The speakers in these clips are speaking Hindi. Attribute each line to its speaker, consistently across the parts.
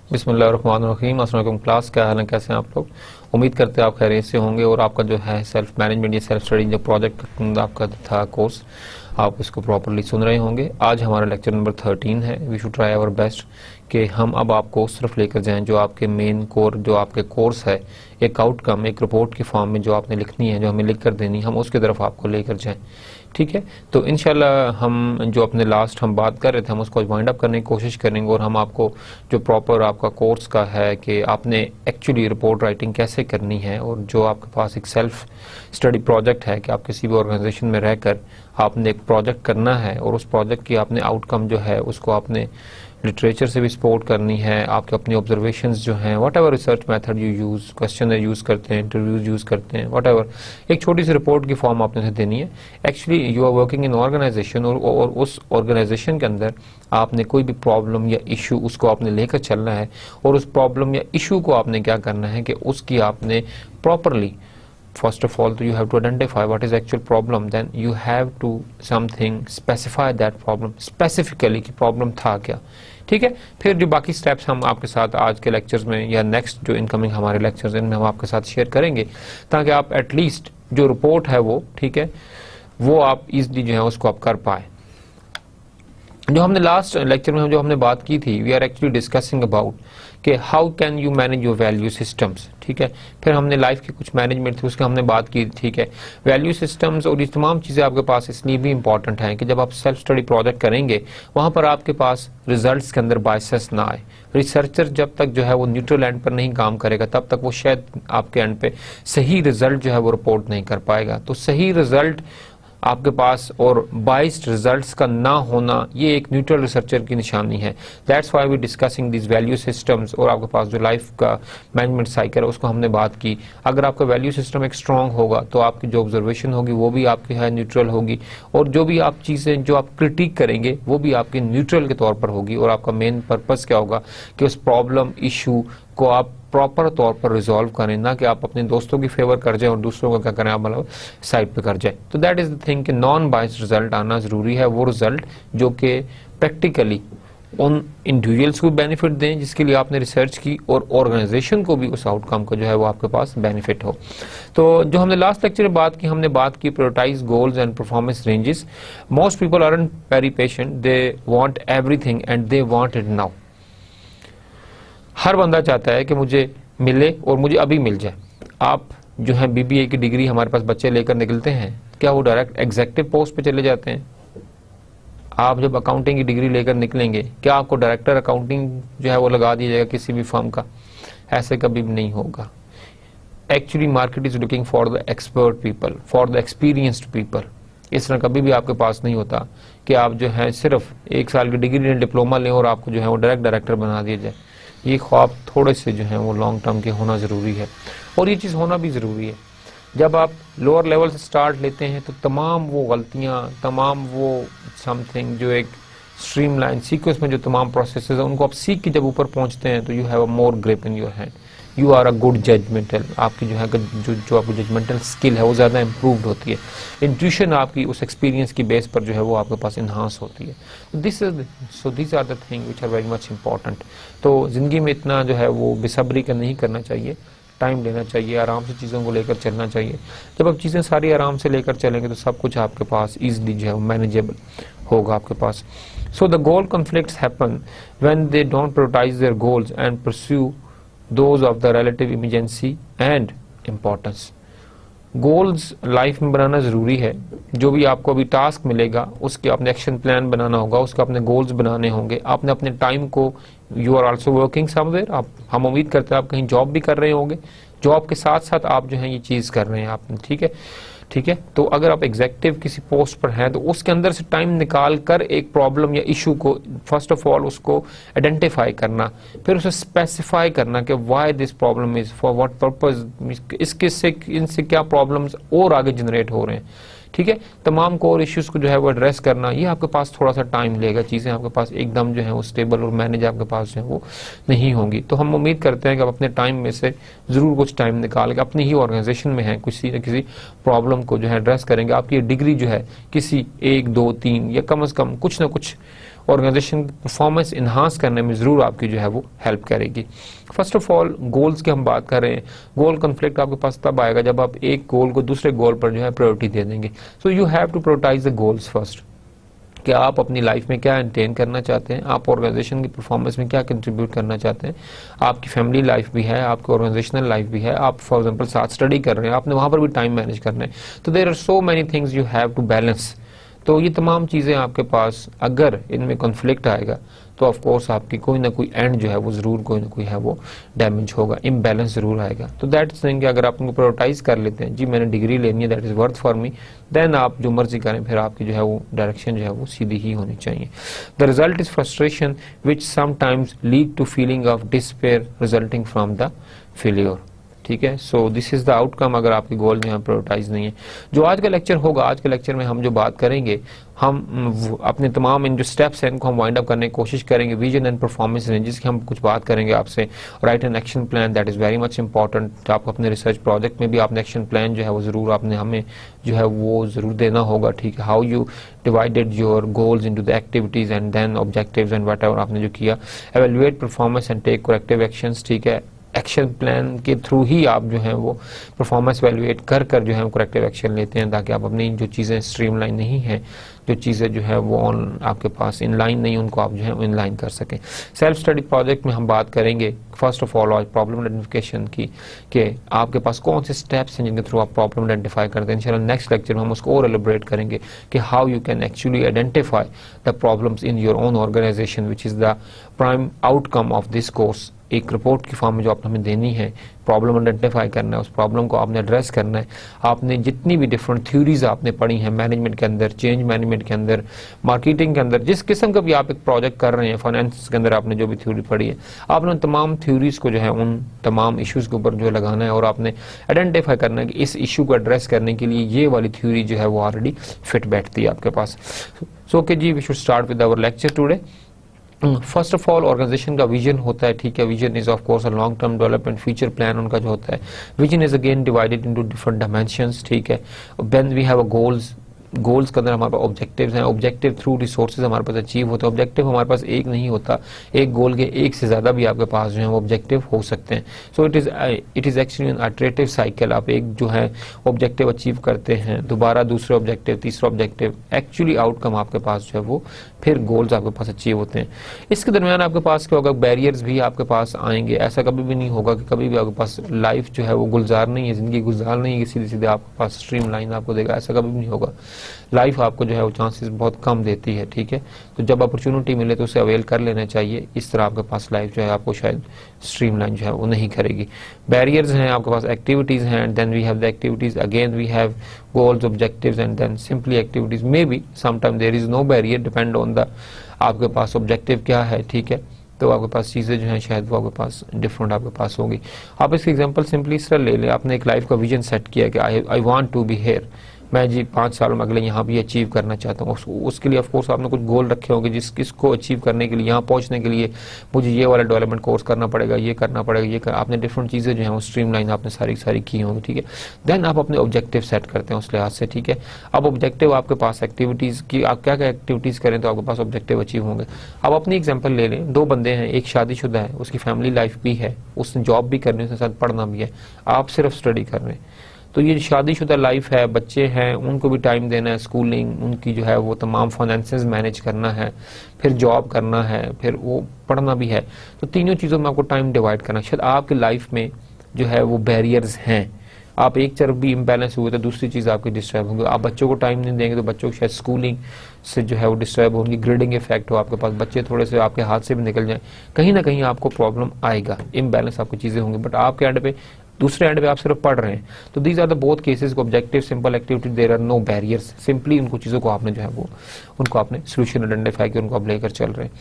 Speaker 1: बिस्मिल्लाहिर्रहमानिर्रहीम। अस्सलाम वालेकुम क्लास, क्या हाल है, कैसे हैं आप लोग। उम्मीद करते हैं आप खैरियत से होंगे और आपका जो है सेल्फ मैनेजमेंट या सेल्फ स्टडी जो प्रोजेक्ट आपका था कोर्स, आप उसको प्रॉपरली सुन रहे होंगे। आज हमारा लेक्चर नंबर 13 है। We should try our best कि हम अब आपको उस तरफ लेकर जाएं जो आपके मेन कोर, जो आपके कोर्स है, एक आउटकम, एक रिपोर्ट की फॉर्म में जो आपने लिखनी है, जो हमें लिख कर देनी, हम उसकी तरफ आपको लेकर जाएं। ठीक है, तो इंशाल्लाह हम जो अपने लास्ट हम बात कर रहे थे, हम उसको वाइंड अप करने की कोशिश करेंगे और हम आपको जो प्रॉपर आपका कोर्स का है कि आपने एक्चुअली रिपोर्ट राइटिंग कैसे करनी है, और जो आपके पास एक सेल्फ स्टडी प्रोजेक्ट है कि आप किसी भी ऑर्गेनाइजेशन में रहकर आपने एक प्रोजेक्ट करना है और उस प्रोजेक्ट की आपने आउटकम जो है उसको आपने लिटरेचर से भी सपोर्ट करनी है, आपके अपनी ऑब्जर्वेशंस जो हैं, what ever research method you use, question use करते हैं, इंटरव्यूज यूज़ करते हैं, वट एवर, एक छोटी सी रिपोर्ट की फॉर्म आपने देनी है। Actually you are working in organisation और उस ऑर्गेनाइजेशन के अंदर आपने कोई भी प्रॉब्लम या इशू उसको आपने लेकर चलना है और उस प्रॉब्लम या इशू को आपने क्या करना है कि उसकी आपने properly, first of all, you have to identify what is actual problem, then you have to something specify that problem specifically कि problem था क्या। ठीक है, फिर जो बाकी स्टेप्स हम आपके साथ आज के लेक्चर्स में या नेक्स्ट जो इनकमिंग हमारे लेक्चर्स इनमें हम आपके साथ शेयर करेंगे, ताकि आप एटलीस्ट जो रिपोर्ट है वो, ठीक है, वो आप इजली जो है उसको आप कर पाए। जो हमने लास्ट लेक्चर में जो हमने बात की थी, we are actually discussing about कि how can you manage your value systems. ठीक है, फिर हमने लाइफ की कुछ मैनेजमेंट थी उसकी हमने बात की। ठीक है, वैल्यू सिस्टम्स और ये तमाम चीज़ें आपके पास इसलिए भी इंपॉर्टेंट हैं कि जब आप सेल्फ स्टडी प्रोजेक्ट करेंगे वहाँ पर आपके पास रिजल्ट्स के अंदर बायसेस ना आए। रिसर्चर जब तक जो है वो न्यूट्रल एंड पर नहीं काम करेगा तब तक वो शायद आपके एंड पे सही रिजल्ट जो है वो रिपोर्ट नहीं कर पाएगा। तो सही रिजल्ट आपके पास और बाइस्ड रिजल्ट्स का ना होना, ये एक न्यूट्रल रिसर्चर की निशानी है। That's why we discussing this value systems. और आपके पास जो लाइफ का मैनेजमेंट साइकिल है उसको हमने बात की। अगर आपका वैल्यू सिस्टम एक स्ट्रांग होगा तो आपकी जो ऑब्जर्वेशन होगी वो भी आपकी है न्यूट्रल होगी, और जो भी आप चीज़ें जो आप क्रिटिक करेंगे वो भी आपकी न्यूट्रल के तौर पर होगी। और आपका मेन पर्पस क्या होगा कि उस प्रॉब्लम इशू को आप प्रॉपर तौर पर रिजॉल्व करें, ना कि आप अपने दोस्तों की फेवर कर जाएं और दूसरों को क्या करें, आप मतलब साइड पे कर जाएं। तो दैट इज द थिंग कि नॉन बायस्ड रिजल्ट आना जरूरी है, वो रिजल्ट जो कि प्रैक्टिकली उन इंडिविजुअल्स को बेनिफिट दें जिसके लिए आपने रिसर्च की, और ऑर्गेनाइजेशन को भी उस आउटकम को जो है वो आपके पास बेनिफिट हो। तो जो हमने लास्ट लेक्चर में बात की, हमने बात की prioritize goals and performance ranges. Most people aren't very patient, they want everything and they want it now. हर बंदा चाहता है कि मुझे मिले और मुझे अभी मिल जाए। आप जो है बीबीए की डिग्री हमारे पास बच्चे लेकर निकलते हैं, क्या वो डायरेक्ट एग्जीक्यूटिव पोस्ट पे चले जाते हैं? आप जब अकाउंटिंग की डिग्री लेकर निकलेंगे, क्या आपको डायरेक्टर अकाउंटिंग जो है वो लगा दिया जाएगा किसी भी फर्म का? ऐसे कभी भी नहीं होगा। Actually market is looking for the expert people, for the experienced people. इस तरह कभी भी आपके पास नहीं होता कि आप जो है सिर्फ 1 साल की डिग्री लें, डिप्लोमा लें और आपको जो है वो डायरेक्ट डायरेक्टर बना दिया जाए। ये ख्वाब थोड़े से जो है वो लॉन्ग टर्म के होना ज़रूरी है, और ये चीज़ होना भी ज़रूरी है। जब आप लोअर लेवल से स्टार्ट लेते हैं तो तमाम वो गलतियाँ, तमाम वो समथिंग जो एक स्ट्रीमलाइन सीक्वेंस में जो तमाम प्रोसेसेस हैं उनको आप सीख के जब ऊपर पहुँचते हैं तो you have a more grip in your hand, you are a good judgemental. आपकी जो है जो आपकी जजमेंटल स्किल है वो ज़्यादा इम्प्रूव्ड होती है। इंट्यूशन आपकी उस एक्सपीरियंस की बेस पर जो है वो आपके पास इन्हांस होती है। This are the thing which are very much important. तो ज़िंदगी में इतना जो है वो बेसब्री का नहीं करना चाहिए, टाइम लेना चाहिए, आराम से चीज़ों को लेकर चलना चाहिए। जब आप चीज़ें सारी आराम से लेकर चलेंगे तो सब कुछ आपके पास ईजिली जो है मैनेजेबल होगा आपके पास। So the goal conflicts happen when they don't prioritize their goals and pursue those of the relative emergency and importance। Goals life में बनाना ज़रूरी है। जो भी आपको अभी टास्क मिलेगा उसके अपने एक्शन प्लान बनाना होगा, उसके अपने गोल्स बनाने होंगे। आपने अपने टाइम को, you are also working somewhere, आप, हम उम्मीद करते हैं आप कहीं जॉब भी कर रहे होंगे, जॉब के साथ साथ आप जो है ये चीज़ कर रहे हैं आपने। ठीक है, ठीक है। तो अगर आप एग्जीक्यूटिव किसी पोस्ट पर हैं तो उसके अंदर से टाइम निकाल कर एक प्रॉब्लम या इशू को फर्स्ट ऑफ ऑल उसको आइडेंटिफाई करना, फिर उसे स्पेसिफाई करना कि why this problem is, for what purpose, इसके से इनसे क्या प्रॉब्लम्स और आगे जनरेट हो रहे हैं। ठीक है, तमाम कोर इश्यूज को जो है वो एड्रेस करना, ये आपके पास थोड़ा सा टाइम लेगा। चीज़ें आपके पास एकदम जो है वो स्टेबल और मैनेज आपके पास जो है वो नहीं होंगी। तो हम उम्मीद करते हैं कि आप अपने टाइम में से ज़रूर कुछ टाइम निकाल के अपनी ही ऑर्गेनाइजेशन में है किसी न किसी प्रॉब्लम को जो है एड्रेस करेंगे। आपकी डिग्री जो है किसी 1, 2, 3 या कम से कम कुछ ना कुछ ऑर्गेनाइजेशन की परफॉर्मेंस इन्हांस करने में ज़रूर आपकी जो है वो हेल्प करेगी। फर्स्ट ऑफ ऑल गोल्स की हम बात कर रहे हैं। गोल कॉन्फ्लिक्ट आपके पास तब आएगा जब आप एक गोल को दूसरे गोल पर जो है प्रायोरिटी दे देंगे। So you have to prioritise the goals first, कि आप अपनी लाइफ में क्या अटेन करना चाहते हैं, आप ऑर्गेनाइजेशन की परफॉर्मेंस में क्या कंट्रीब्यूट करना चाहते हैं। आपकी फैमिली लाइफ भी है, आपकी ऑर्गेनाइजेशनल लाइफ भी है, आप फॉर एग्जांपल साथ स्टडी कर रहे हैं, आपने वहां पर भी टाइम मैनेज करना है। तो there are so many things you have to balance. तो ये तमाम चीज़ें आपके पास अगर इनमें कॉन्फ्लिक्ट आएगा तो ऑफ कोर्स आपकी कोई ना कोई एंड जो है वो ज़रूर कोई ना कोई है वो डैमेज होगा, इम्बैलेंस ज़रूर आएगा। तो दैट्स थिंग कि अगर आप उनको प्रायोरिटाइज कर लेते हैं, जी मैंने डिग्री लेनी है, that is worth for me, then आप जो मर्जी करें, फिर आपकी जो है वो डायरेक्शन जो है वो सीधी ही होनी चाहिए। The result is frustration which sometimes lead to feeling of despair resulting from the failure. ठीक है, so this is the outcome अगर आपकी गोल जो है प्रायोरिटाइज नहीं है। जो आज का लेक्चर होगा, आज के लेक्चर में हम जो बात करेंगे, हम अपने तमाम इन जो स्टेप्स हैं इनको हम वाइंड अप करने की कोशिश करेंगे। विजन एंड परफॉर्मेंस रेंजेस की हम कुछ बात करेंगे आपसे। Right an action plan, that is very much important. आपको अपने रिसर्च प्रोजेक्ट में भी आपने एक्शन प्लान जो है वो जरूर आपने हमें जो है वो जरूर देना होगा। ठीक है, how you divided your goals into the activities and then objectives and whatever आपने जो किया। Evaluate performance and take corrective actions. ठीक है, एक्शन प्लान के थ्रू ही आप जो है वो परफॉर्मेंस वैल्यूएट कर जो है करेक्टिव एक्शन लेते हैं, ताकि आप अपनी जो चीज़ें स्ट्रीमलाइन नहीं है, जो चीज़ें जो है वो ऑन आपके पास इन लाइन नहीं, उनको आप जो है इन लाइन कर सकें। सेल्फ स्टडी प्रोजेक्ट में हम बात करेंगे फर्स्ट ऑफ ऑल आज प्रॉब्लम आइडेंटिफिकेशन की, कि आपके पास कौन से स्टेप्स हैं जिनके थ्रू आप प्रॉब्लम आइडेंटिफाई करते हैं। इंशाल्लाह नेक्स्ट लेक्चर में हम उसको और एलिब्रेट करेंगे कि how you can actually identify the problems in your own organisation, which is the prime outcome of this course. एक रिपोर्ट की फॉर्म में जो आपने हमें देनी है, प्रॉब्लम आइडेंटिफाई करना है, उस प्रॉब्लम को आपने एड्रेस करना है। आपने जितनी भी डिफरेंट थ्योरीज आपने पढ़ी हैं मैनेजमेंट के अंदर, चेंज मैनेजमेंट के अंदर, मार्केटिंग के अंदर, जिस किस्म का भी आप एक प्रोजेक्ट कर रहे हैं, फाइनेंस के अंदर आपने जो भी थ्योरी पढ़ी है, आपने उन तमाम थ्योरीज को जो है उन तमाम इश्यूज के ऊपर जो लगाना है और आपने आइडेंटिफाई करना है कि इस इशू को एड्रेस करने के लिए ये वाली थ्योरी जो है वो ऑलरेडी फिट बैठती है आपके पास। सो ओके जी, we should start with our lecture today. First of all organization का विजन होता है। ठीक है, vision is of course a long term development future plan उनका जो होता है। Vision is again divided into different dimensions. ठीक है, then we have a goals, goals के अंदर हमारे पास ऑब्जेक्टिव्स हैं। ऑब्जेक्टिव थ्रू रिसोर्सेज हमारे पास अचीव होते हैं। ऑब्जेक्टिव हमारे पास एक नहीं होता, एक गोल के एक से ज़्यादा भी आपके पास जो है वो ऑब्जेक्टिव हो सकते हैं। So it is actually an iterative cycle. आप एक जो है ऑब्जेक्टिव अचीव करते हैं, दोबारा दूसरे ऑब्जेक्टिव, तीसरा ऑब्जेक्टिव, एक्चुअली आउटकम आपके पास जो है वो फिर गोल्स आपके पास अचीव होते हैं। इसके दरमियान आपके पास क्या होगा, बैरियर्स भी आपके पास आएंगे। ऐसा कभी भी नहीं होगा कि कभी भी आपके पास लाइफ जो है वो गुलजार नहीं है, ज़िंदगी गुलजार नहीं है, सीधे सीधे आपके पास स्ट्रीम लाइन आपको देगा, ऐसा कभी भी नहीं होगा। लाइफ आपको जो है वो चांसेस बहुत कम देती है। ठीक है, तो जब अपॉर्चुनिटी मिले तो उसे अवेल कर लेना चाहिए। इस तरह आपके पास लाइफ जो है आपको शायद स्ट्रीमलाइन जो है वो नहीं करेगी। बैरियर्स हैं आपके पास, एक्टिविटीज हैं, then we have the activities, again we have goals, objectives and then simply activities. Maybe sometime there is no barrier, depend on the आपके पास ऑब्जेक्टिव क्या है। ठीक है, तो आपके पास चीज़ें जो हैं शायद वो आपके पास डिफरेंट आपके पास होगी। आप इसकी एग्जांपल सिंपली इस तरह ले लें, आपने एक लाइफ का विजन सेट किया कि I want to be here, मैं जी 5 साल में अगले यहाँ भी अचीव करना चाहता हूँ। उसके लिए ऑफकोर्स आपने कुछ गोल रखे होंगे, किसको अचीव करने के लिए, यहाँ पहुँचने के लिए मुझे ये वाला डेवलपमेंट कोर्स करना पड़ेगा, ये करना पड़ेगा, आपने डिफरेंट चीज़ें जो हैं वो स्ट्रीमलाइन आपने सारी की होंगी। ठीक है, देन आप अपने ऑब्जेक्टिव सेट करते हैं उस लिहाज से। ठीक है, अब ऑब्जेक्टिव आपके पास एक्टिविटीज़ की, आप क्या क्या एक्टिविटीज़ करें तो आपके पास ऑब्जेक्टिव अचीव होंगे। अब अपनी एग्जाम्पल ले लें, 2 बंदे हैं, एक शादीशुदा है, उसकी फैमिली लाइफ भी है, उसने जॉब भी करनी है, उसके साथ पढ़ना भी है, आप सिर्फ स्टडी कर रहे हैं। तो ये शादीशुदा लाइफ है, बच्चे हैं, उनको भी टाइम देना है, स्कूलिंग उनकी जो है वो तमाम फाइनेंसेस मैनेज करना है, फिर जॉब करना है, फिर वो पढ़ना भी है। तो तीनों चीज़ों में आपको टाइम डिवाइड करना है। शायद आपकी लाइफ में जो है वो बैरियर्स हैं, आप एक तरफ भी इम्बैलेंस हुए तो दूसरी चीज़ आपकी डिस्टर्ब होंगी। आप बच्चों को टाइम नहीं देंगे तो बच्चों की शायद स्कूलिंग से जो है वो डिस्टर्ब होंगी, ग्रेडिंग इफेक्ट हो आपके पास, बच्चे थोड़े से आपके हाथ से भी निकल जाएं, कहीं ना कहीं आपको प्रॉब्लम आएगा, इम्बैलेंस आपकी चीज़ें होंगी। बट आपके एंड पे, दूसरे एंड पे आप सिर्फ पढ़ रहे हैं। तो these are the both cases, objective, simple activity, there are no barriers. Simply उनको चीज़ों को आपने जो है वो उनको आपने सोल्यूशन आइडेंटिफाई किया, उनको आप लेकर चल रहे हैं।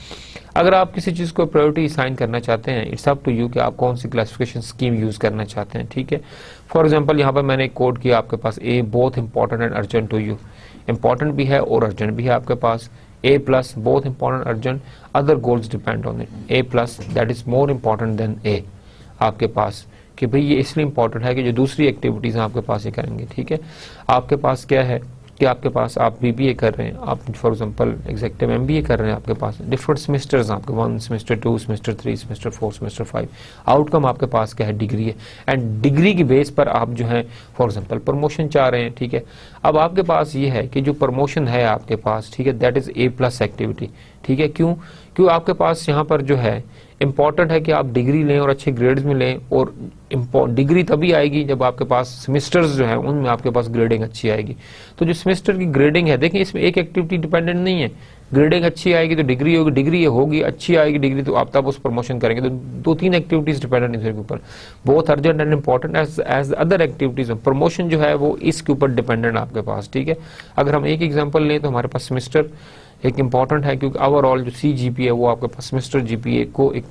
Speaker 1: अगर आप किसी चीज़ को प्रायोरिटी असाइन करना चाहते हैं, इट्स अप टू यू कि आप कौन सी क्लासिफिकेशन स्कीम यूज़ करना चाहते हैं। ठीक है, फॉर एग्जाम्पल यहाँ पर मैंने एक कोड किया आपके पास, a both important and urgent to you. Important भी है और अर्जेंट भी है आपके पास। A plus both important urgent, other goals depend on it. A plus that is more important than A आपके पास, कि भाई ये इसलिए इंपॉर्टेंट है कि जो दूसरी एक्टिविटीज आपके पास ये करेंगे। ठीक है, आपके पास क्या है कि आपके पास आप बीबीए कर रहे हैं, आप फॉर एग्जांपल एग्जीक्यूटिव एमबीए कर रहे हैं, आपके पास डिफरेंट सेमेस्टर्स आपके 1 semester 2 semester 3 semester 4 semester 5, outcome आपके पास क्या है, डिग्री है, एंड डिग्री की बेस पर आप जो है फॉर एग्जांपल प्रमोशन चाह रहे हैं, ठीक है। अब आपके पास ये है कि जो प्रमोशन है आपके पास, ठीक है, दैट इज A+ एक्टिविटी, ठीक है। क्यों आपके पास यहाँ पर जो है इंपॉर्टेंट है कि आप डिग्री लें और अच्छे ग्रेड्स में लें, और डिग्री तभी आएगी जब आपके पास सेमेस्टर्स जो है उनमें आपके पास ग्रेडिंग अच्छी आएगी। तो जो सेमेस्टर की ग्रेडिंग है, देखिए इसमें एक एक्टिविटी डिपेंडेंट नहीं है, ग्रेडिंग अच्छी आएगी तो डिग्री होगी, डिग्री होगी अच्छी आएगी डिग्री तो आप तब उस प्रमोशन करेंगे। तो 2-3 एक्टिविटीज डिपेंडेंट इसके ऊपर, बहुत urgent and important as other activities. Promotion जो है वो इसके ऊपर डिपेंडेंट आपके पास, ठीक है। अगर हम एक एग्जांपल लें तो हमारे पास सेमेस्टर एक इंपॉर्टेंट है, क्योंकि ओवरऑल जो CGPA वो आपके पास सेमेस्टर GPA को एक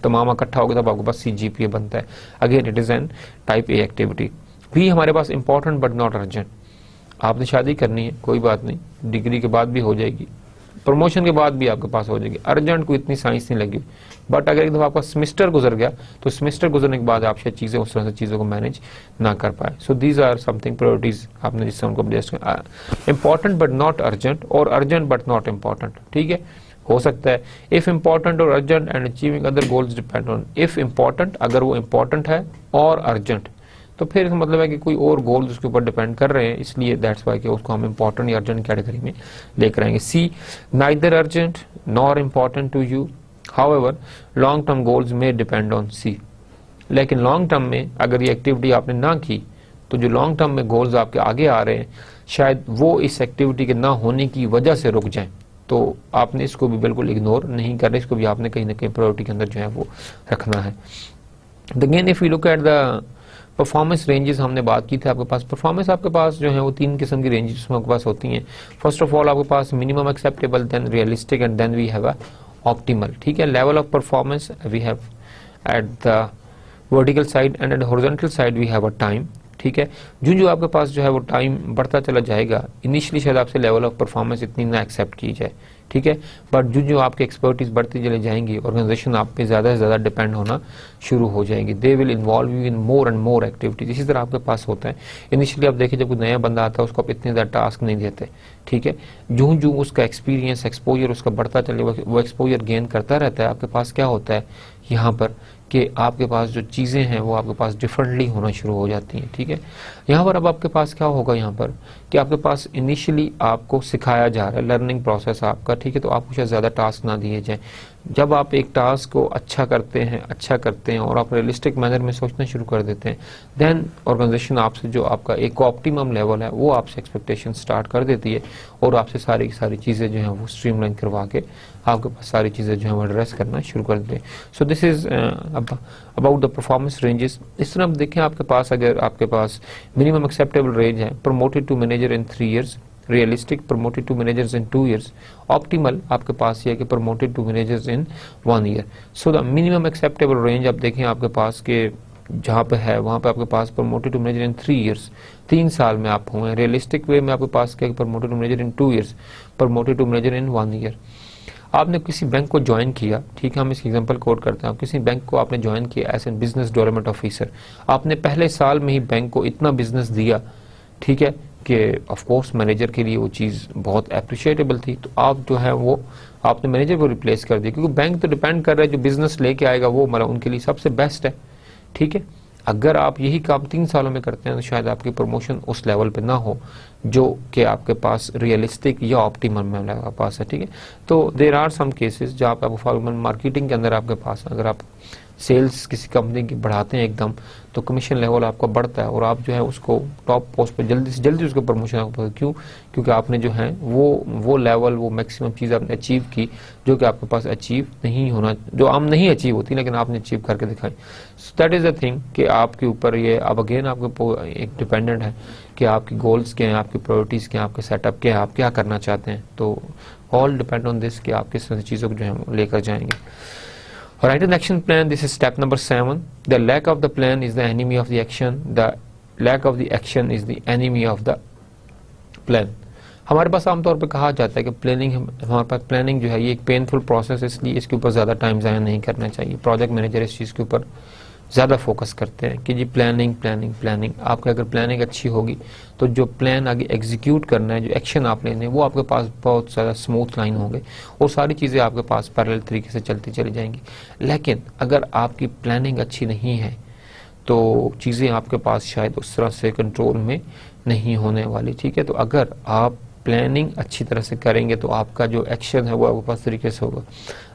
Speaker 1: तमाम इकट्ठा होगा तब आपके पास CGPA बनता है। Again it is an type A activity. भी हमारे पास इंपॉर्टेंट बट नॉट अर्जेंट। आपने शादी करनी है, कोई बात नहीं, डिग्री के बाद भी हो जाएगी, प्रमोशन के बाद भी आपके पास हो जाएगी, अर्जेंट को इतनी साइंस नहीं लगी। बट अगर एक दफा आपका सेमेस्टर गुजर गया तो सेमेस्टर गुजरने के बाद आप शायद चीजें उस तरह से चीजों को मैनेज ना कर पाए। So these are something priorities आपने जिससे उनको एडजस्ट किया, इंपॉर्टेंट बट नॉट अर्जेंट और अर्जेंट बट नॉट इंपॉर्टेंट, ठीक है। हो सकता है इफ इंपॉर्टेंट और urgent and achieving other goals depend on. If important, अगर वो इंपॉर्टेंट है और अर्जेंट, तो फिर इसका मतलब है कि कोई और गोल उसके ऊपर डिपेंड कर रहे हैं, इसलिए दैट्स वाई कि उसको हम इंपॉर्टेंट या अर्जेंट कैटेगरी में लेकर आएंगे। C, neither urgent nor important to you, however long term goals में डिपेंड ऑन C। लेकिन लॉन्ग टर्म में अगर ये एक्टिविटी आपने ना की तो जो लॉन्ग टर्म में गोल्स आपके आगे आ रहे हैं शायद वो इस एक्टिविटी के ना होने की वजह से रुक जाएं। तो आपने इसको भी बिल्कुल इग्नोर नहीं करना, इसको भी आपने कहीं ना कहीं प्रायोरिटी के अंदर जो है वो रखना है। Again if you look at the performance ranges, हमने बात की थी आपके पास परफॉर्मेंस आपके पास जो है वो 3 किस्म की रेंजेस आपके पास होती हैं। फर्स्ट ऑफ ऑल आपके पास minimum acceptable, then realistic and then we have a optimal, ठीक है। Level of performance we have at the vertical side and at horizontal side we have a time, ठीक है। जो आपके पास जो है वो टाइम बढ़ता चला जाएगा, इनिशियली शायद आपसे लेवल ऑफ परफॉर्मेंस इतनी ना एक्सेप्ट की जाए, ठीक है। बट जो आपकी एक्सपर्टीज बढ़ती चले जाएंगी, ऑर्गेनाइजेशन आप पे ज्यादा से ज्यादा डिपेंड होना शुरू हो जाएंगी, they will involve you in more and more activities. इसी तरह आपके पास होता है इनिशियली, आप देखिए जब कोई नया बंदा आता है उसको आप इतने ज्यादा टास्क नहीं देते, ठीक है। जो उसका एक्सपीरियंस एक्सपोजर उसका बढ़ता चले, वो एक्सपोजर गेन करता रहता है, आपके पास क्या होता है यहाँ पर कि आपके पास जो चीज़ें हैं वो आपके पास डिफरेंटली होना शुरू हो जाती हैं, ठीक है। यहाँ पर अब आपके पास क्या होगा यहाँ पर कि आपके पास इनिशियली आपको सिखाया जा रहा है, लर्निंग प्रोसेस आपका, ठीक है। तो आपको शायद ज़्यादा टास्क ना दिए जाए। जब आप एक टास्क को अच्छा करते हैं और आप रियलिस्टिक मैनर में सोचना शुरू कर देते हैं, देन ऑर्गेनाइजेशन आपसे जो आपका एक ऑप्टिमम लेवल है वो आपसे एक्सपेक्टेशन स्टार्ट कर देती है और आपसे सारी की सारी चीज़ें जो हैं वो स्ट्रीमलाइन करवा के आपके पास सारी चीज़ें जो है वो एड्रेस करना शुरू कर देते हैं। So this is about the performance ranges. इस तरह आप देखें, आपके पास अगर आपके पास मिनिमम एक्सेप्टेबल रेंज है, promoted to manager in 3 years, realistic promoted to managers in 2 years, optimal आपके पास ये है कि promoted to managers in 1 year। So the minimum acceptable range आप देखें आपके पास के जहाँ पे है वहाँ पे आपके पास promoted to manager in 3 years, 3 साल में आप हुए। रियलिस्टिक वे में आपके पास क्या, promoted to manager in 2 years, promoted to manager in 1 year। आपने किसी बैंक को ज्वाइन किया, ठीक है, हम इसकी एग्जांपल कोट करते हैं। आप किसी बैंक को आपने ज्वाइन किया as a business development officer, आपने पहले साल में ही बैंक को इतना बिजनेस दिया, ठीक है, कि ऑफ कोर्स मैनेजर के लिए वो चीज़ बहुत अप्रिशिएटेबल थी। तो आप जो है वो आपने मैनेजर को रिप्लेस कर दिया, क्योंकि बैंक तो डिपेंड कर रहा है जो बिजनेस लेके आएगा वो मतलब उनके लिए सबसे बेस्ट है, ठीक है। अगर आप यही काम 3 सालों में करते हैं तो शायद आपकी प्रमोशन उस लेवल पे ना हो जो कि आपके पास रियलिस्टिक या ऑप्टिमम में आपके पास है, ठीक है। तो देर आर सम केसेस जहाँ पे आपको मार्केटिंग के अंदर आपके पास अगर आप सेल्स किसी कंपनी की बढ़ाते हैं एकदम, तो कमीशन लेवल आपका बढ़ता है और आप जो है उसको टॉप पोस्ट पे जल्दी से जल्दी उसको प्रमोशन आपको, क्यों, क्योंकि आपने जो है वो लेवल वो मैक्सिमम चीज़ आपने अचीव की जो कि आपके पास अचीव नहीं होना, जो आम नहीं अचीव होती लेकिन आपने अचीव करके दिखाई। So that is the thing कि आपके ऊपर ये अब अगेन आपके एक डिपेंडेंट है कि आपकी गोल्स क्या हैं, आपकी प्रायोरिटीज़ क्या हैं, आपके सेटअप क्या है, आप क्या करना चाहते हैं। तो ऑल डिपेंड ऑन दिस कि आप किस तरह चीज़ों को जो है लेकर जाएंगे। Write an action plan. This is step number 7. The lack of the plan is the enemy of the action. The lack of the action is the enemy of the plan. हमारे पास आमतौर पे कहा जाता है कि प्लानिंग, हमारे पास प्लानिंग जो है ये एक पेनफुल प्रोसेस है, इसलिए इसके ऊपर ज़्यादा टाइम ज़ाया नहीं करना चाहिए। प्रोजेक्ट मैनेजर इस चीज़ के ऊपर ज़्यादा फोकस करते हैं कि जी प्लानिंग प्लानिंग प्लानिंग। आपकी अगर प्लानिंग अच्छी होगी तो जो प्लान आगे एग्जीक्यूट करना है, जो एक्शन आप लेने हैं, वो आपके पास बहुत ज़्यादा स्मूथ लाइन होंगे और सारी चीज़ें आपके पास पैरेलल तरीके से चलती चली जाएंगी। लेकिन अगर आपकी प्लानिंग अच्छी नहीं है तो चीज़ें आपके पास शायद उस तरह से कंट्रोल में नहीं होने वाली, ठीक है। तो अगर आप प्लानिंग अच्छी तरह से करेंगे तो आपका जो एक्शन है वो आपके पास तरीके से होगा।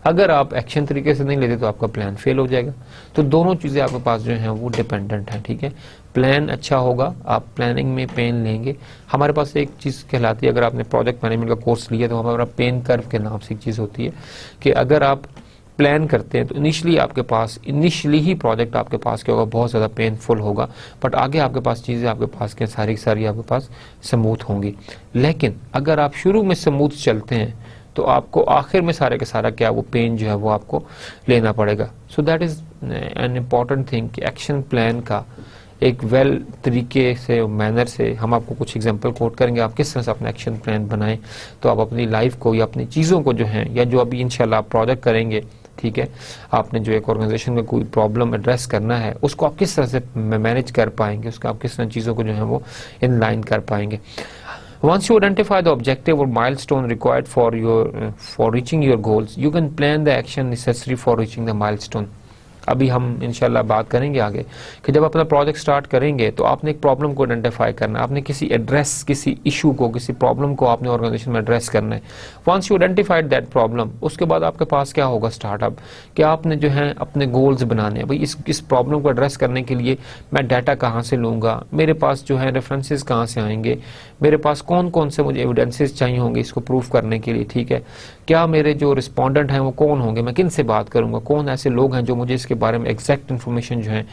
Speaker 1: अगर आप एक्शन तरीके से नहीं लेते तो आपका प्लान फेल हो जाएगा। तो दोनों चीज़ें आपके पास जो हैं वो डिपेंडेंट हैं, ठीक है। प्लान अच्छा होगा, आप प्लानिंग में पेन लेंगे। हमारे पास एक चीज़ कहलाती है, अगर आपने प्रोजेक्ट मैनेजमेंट का कोर्स लिया तो हमारा पेन कर्व के नाम से एक चीज़ होती है कि अगर आप प्लान करते हैं तो इनिशियली ही प्रोजेक्ट आपके पास क्या होगा, बहुत ज़्यादा पेनफुल होगा, बट आगे आपके पास चीज़ें आपके पास क्या सारी की सारी आपके पास स्मूथ होंगी। लेकिन अगर आप शुरू में स्मूथ चलते हैं तो आपको आखिर में सारे का सारा क्या वो पेन जो है वो आपको लेना पड़ेगा। So that is an important thing कि एक्शन प्लान का एक वेल तरीके से मैनर से हम आपको कुछ एग्जांपल कोट करेंगे, आप किस तरह से अपना एक्शन प्लान बनाएं तो आप अपनी लाइफ को या अपनी चीज़ों को जो है या जो अभी इंशाल्लाह आप प्रोजेक्ट करेंगे, ठीक है, आपने जो एक ऑर्गेनाइजेशन में कोई प्रॉब्लम एड्रेस करना है उसको आप किस तरह से मैनेज कर पाएंगे, उसका आप किस तरह चीज़ों को जो है वो इन लाइन कर पाएंगे। Once you identify the objective or milestone required for reaching your goals, you can plan the action necessary for reaching the milestone. अभी हम इंशाल्लाह बात करेंगे आगे कि जब अपना प्रोजेक्ट स्टार्ट करेंगे तो आपने एक प्रॉब्लम को आइडेंटिफाई करना है, आपने किसी इशू को, किसी प्रॉब्लम को आपने ऑर्गेनाइजेशन में एड्रेस करना है। Once you identified that problem, उसके बाद आपके पास क्या होगा स्टार्टअप कि आपने जो है अपने गोल्स बनाने हैं। भाई इस प्रॉब्लम को एड्रेस करने के लिए मैं डाटा कहाँ से लूँगा, मेरे पास जो है रेफरेंसेस कहाँ से आएंगे, मेरे पास कौन कौन से मुझे एविडेंसेस चाहिए होंगे इसको प्रूफ करने के लिए, ठीक है। क्या मेरे जो रिस्पोंडेंट हैं वो कौन होंगे, मैं किन से बात करूंगा, कौन ऐसे लोग हैं जो मुझे इसके बारे में एग्जैक्ट इन्फॉर्मेशन जो है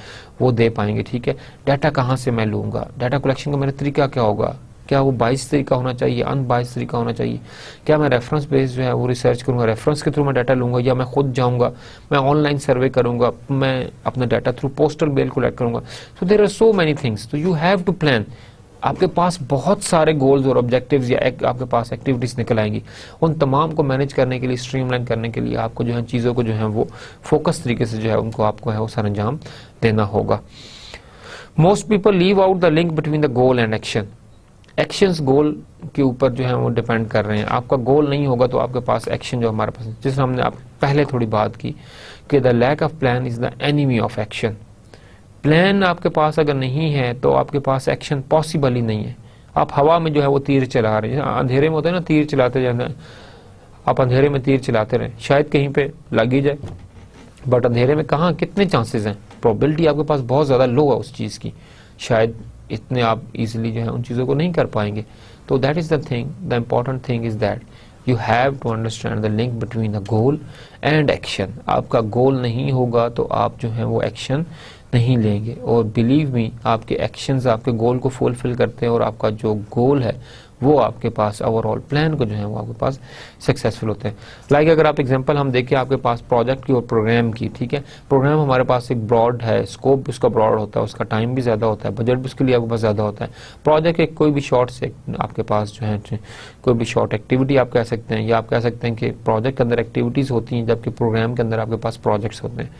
Speaker 1: वो दे पाएंगे, ठीक है। डाटा कहाँ से मैं लूँगा, डाटा कलेक्शन का मेरा तरीका क्या होगा, क्या वो बाइस तरीका होना चाहिए, अनबाइस तरीका होना चाहिए, क्या मैं रेफरेंस बेस्ड जो है वो रिसर्च करूंगा, रेफरेंस के थ्रू मैं डाटा लूंगा, या मैं खुद जाऊंगा, मैं ऑनलाइन सर्वे करूंगा, मैं अपना data through postal mail collect करूंगा। So there are so many things, तो यू हैव टू प्लान। आपके पास बहुत सारे गोल्स और ऑब्जेक्टिव्स या आपके पास एक्टिविटीज निकल आएंगी, उन तमाम को मैनेज करने के लिए, स्ट्रीमलाइन करने के लिए आपको जो है चीज़ों को जो है वो फोकस तरीके से जो है उनको आपको है वो सरंजाम देना होगा। Most people leave out the link between the goal and action. Actions goal के ऊपर जो है वो डिपेंड कर रहे हैं। आपका गोल नहीं होगा तो आपके पास एक्शन जो हमारे पास, जिस हमने आप पहले थोड़ी बात की कि the lack of plan is the enemy of action. Plan आपके पास अगर नहीं है तो आपके पास एक्शन पॉसिबल ही नहीं है। आप हवा में जो है वो तीर चला रहे हैं, अंधेरे में होता है ना तीर चलाते जाना, आप अंधेरे में तीर चलाते रहे, शायद कहीं पे लग ही जाए, बट अंधेरे में कहाँ कितने चांसेस हैं, प्रोबेबिलिटी आपके पास बहुत ज़्यादा लो है उस चीज़ की, शायद इतने आप इजीली जो है उन चीज़ों को नहीं कर पाएंगे। तो that is the thing, the important thing is that you have to understand the link between the goal and action. आपका गोल नहीं होगा तो आप जो है वो एक्शन नहीं लेंगे, और बिलीव मी आपके एक्शंस आपके गोल को फुलफिल करते हैं और आपका जो गोल है वो आपके पास ओवरऑल प्लान को जो है वो आपके पास सक्सेसफुल होते हैं। लाइक अगर आप एग्जांपल हम देखें आपके पास प्रोजेक्ट की और प्रोग्राम की, ठीक है, प्रोग्राम हमारे पास एक ब्रॉड है, स्कोप उसका ब्रॉड होता है, उसका टाइम भी ज़्यादा होता है, बजट भी उसके लिए आपके पास ज़्यादा होता है। प्रोजेक्ट एक कोई भी शॉर्ट से आपके पास जो है कोई भी शॉर्ट एक्टिविटी आप कह सकते हैं, या आप कह सकते हैं कि प्रोजेक्ट के अंदर एक्टिविटीज़ होती हैं जबकि प्रोग्राम के अंदर आपके पास प्रोजेक्ट्स होते हैं।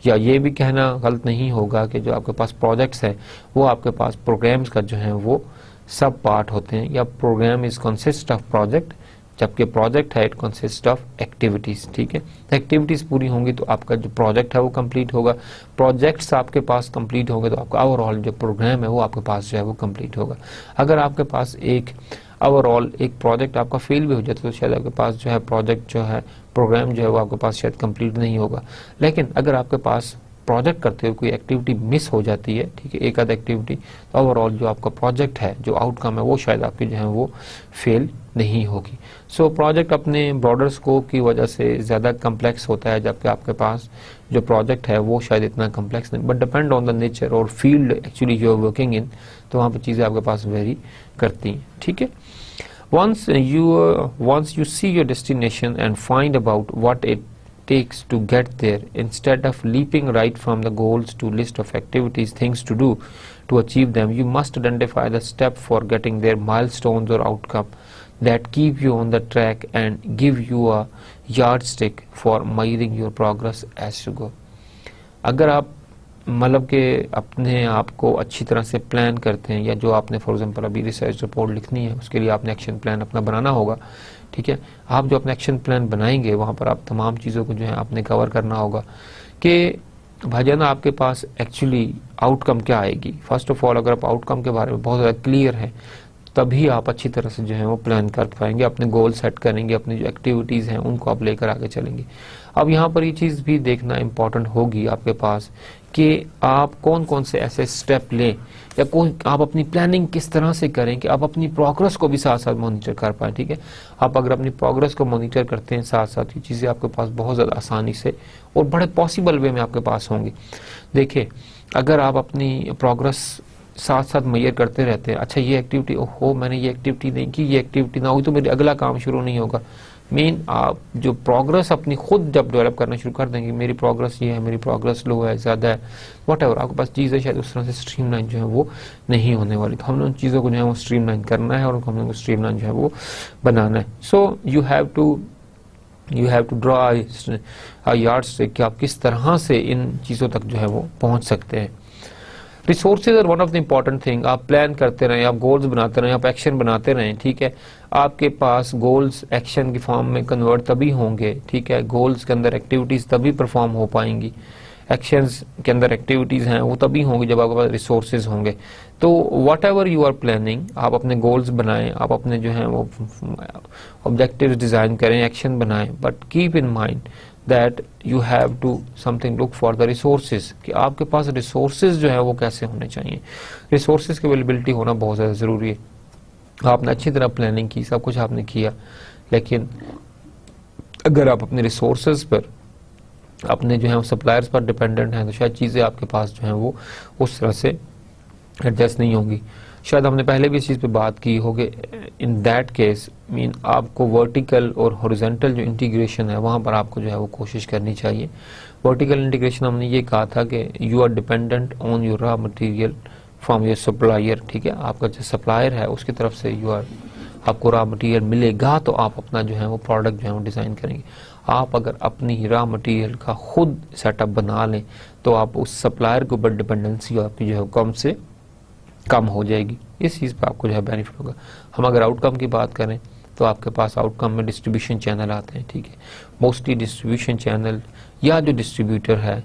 Speaker 1: या ये भी कहना गलत नहीं होगा कि जो आपके पास प्रोजेक्ट्स हैं वो आपके पास प्रोग्राम्स का जो है वो सब पार्ट होते हैं, या programme is consist of project, जबकि प्रोजेक्ट है इट कंसिस्ट ऑफ एक्टिविटीज, ठीक है। एक्टिविटीज पूरी होंगी तो आपका जो प्रोजेक्ट है वो कंप्लीट होगा, प्रोजेक्ट्स आपके पास कंप्लीट होंगे तो आपका ओवरऑल जो प्रोग्राम है वो आपके पास जो है वो कंप्लीट होगा। अगर आपके पास एक ओवरऑल एक प्रोजेक्ट आपका फेल भी हो जाता है तो शायद आपके पास जो है प्रोजेक्ट जो है प्रोग्राम जो है वो आपके पास शायद कंप्लीट नहीं होगा। लेकिन अगर आपके पास प्रोजेक्ट करते हुए कोई एक्टिविटी मिस हो जाती है, ठीक है, एक आध एक्टिविटी, तो ओवरऑल जो आपका प्रोजेक्ट है जो आउटकम है वो शायद आपकी जो है वो फेल नहीं होगी। सो प्रोजेक्ट अपने ब्रॉडर स्कोप की वजह से ज़्यादा कम्प्लेक्स होता है, जबकि आपके पास जो प्रोजेक्ट है वो शायद इतना कम्प्लेक्स नहीं, but depend on the nature और field actually you are working in, तो वहाँ पर चीज़ें आपके पास वेरी करती हैं, ठीक है। Once you see your destination and find about what it takes to get there, instead of leaping right from the goals to list of activities, things to do to achieve them, you must identify the step for getting there, milestones or outcome that keep you on the track and give you a yardstick for measuring your progress as you go. अगर आप मतलब कि अपने आप को अच्छी तरह से प्लान करते हैं, या जो आपने फॉर एग्जांपल अभी रिसर्च रिपोर्ट लिखनी है उसके लिए आपने एक्शन प्लान अपना बनाना होगा, ठीक है। आप जो अपना एक्शन प्लान बनाएंगे वहाँ पर आप तमाम चीज़ों को जो है आपने कवर करना होगा कि भाईजान आपके पास एक्चुअली आउटकम क्या आएगी। फर्स्ट ऑफ ऑल अगर आप आउटकम के बारे में बहुत ज़्यादा क्लियर हैं तभी आप अच्छी तरह से जो है वो प्लान कर पाएंगे, अपने गोल सेट करेंगे, अपनी जो एक्टिविटीज़ हैं उनको आप लेकर आगे चलेंगे। अब यहाँ पर ये चीज़ भी देखना इम्पॉर्टेंट होगी आपके पास कि आप कौन कौन से ऐसे स्टेप लें या कौन आप अपनी प्लानिंग किस तरह से करें कि आप अपनी प्रोग्रेस को भी साथ साथ मॉनिटर कर पाएँ, ठीक है। आप अगर अपनी प्रोग्रेस को मॉनिटर करते हैं साथ साथ ये चीज़ें आपके पास बहुत ज़्यादा आसानी से और बड़े पॉसिबल वे में आपके पास होंगी। देखिए अगर आप अपनी प्रोग्रेस साथ साथ मेजर करते रहते हैं, अच्छा ये एक्टिविटी ओहो मैंने ये एक्टिविटी नहीं की, ये एक्टिविटी ना हुई तो मेरे अगला काम शुरू नहीं होगा। मेन आप जो प्रोग्रेस अपनी खुद जब डेवलप करना शुरू कर देंगे, मेरी प्रोग्रेस ये है, मेरी प्रोग्रेस लो है, ज़्यादा है, व्हाटएवर आपके पास चीज़ें शायद उस तरह से स्ट्रीमलाइन जो है वो नहीं होने वाली। तो हमने उन चीज़ों को जो है वो स्ट्रीमलाइन करना है और उनको हमने स्ट्रीमलाइन जो है वो बनाना है। So you have to draw a yardstick कि आप किस तरह से इन चीज़ों तक जो है वो पहुँच सकते हैं। Resources are one of the important thing. आप प्लान करते रहें, आप गोल्स बनाते रहें, आप एक्शन बनाते रहें, ठीक है। आपके पास गोल्स एक्शन की फॉर्म में कन्वर्ट तभी होंगे, ठीक है। गोल्स के अंदर एक्टिविटीज़ तभी परफॉर्म हो पाएंगी, एक्शंस के अंदर एक्टिविटीज़ हैं वो तभी होंगी जब आपके पास रिसोर्सेज होंगे। तो whatever you are planning, आप अपने गोल्स बनाएं, आप अपने जो हैं वो ऑब्जेक्टिव्स डिज़ाइन करें, एक्शन बनाएं, but keep in mind that you have to something look for the resources कि आपके पास रिसोर्सेज जो है वो कैसे होने चाहिए। रिसोर्सेज की अवेलेबिलिटी होना बहुत ज़्यादा ज़रूरी है। आपने अच्छी तरह प्लानिंग की, सब कुछ आपने किया, लेकिन अगर आप अपने रिसोर्सेज पर अपने जो है सप्लायर्स पर डिपेंडेंट हैं तो शायद चीज़ें आपके पास जो हैं वो उस तरह से एडजस्ट नहीं होंगी। शायद हमने पहले भी इस चीज़ पे बात की होगी। इन दैट केस मीन आपको वर्टिकल और हॉरिजॉन्टल जो इंटीग्रेशन है वहाँ पर आपको जो है वो कोशिश करनी चाहिए। वर्टिकल इंटीग्रेशन हमने ये कहा था कि you are dependent on your raw material from your supplier, ठीक है। आपका जो सप्लायर है उसकी तरफ से आपको रॉ मटेरियल मिलेगा तो आप अपना जो है वो प्रोडक्ट जो है वो डिज़ाइन करेंगे। आप अगर अपनी रॉ मटेरियल का खुद सेटअप बना लें तो आप उस सप्लायर के ऊपर डिपेंडेंसी आपकी जो है कम से कम हो जाएगी। इस चीज़ पर आपको जो है बेनिफिट होगा। हम अगर आउटकम की बात करें तो आपके पास आउटकम में डिस्ट्रीब्यूशन चैनल आते हैं, ठीक है। मोस्टली डिस्ट्रीब्यूशन चैनल या जो डिस्ट्रीब्यूटर है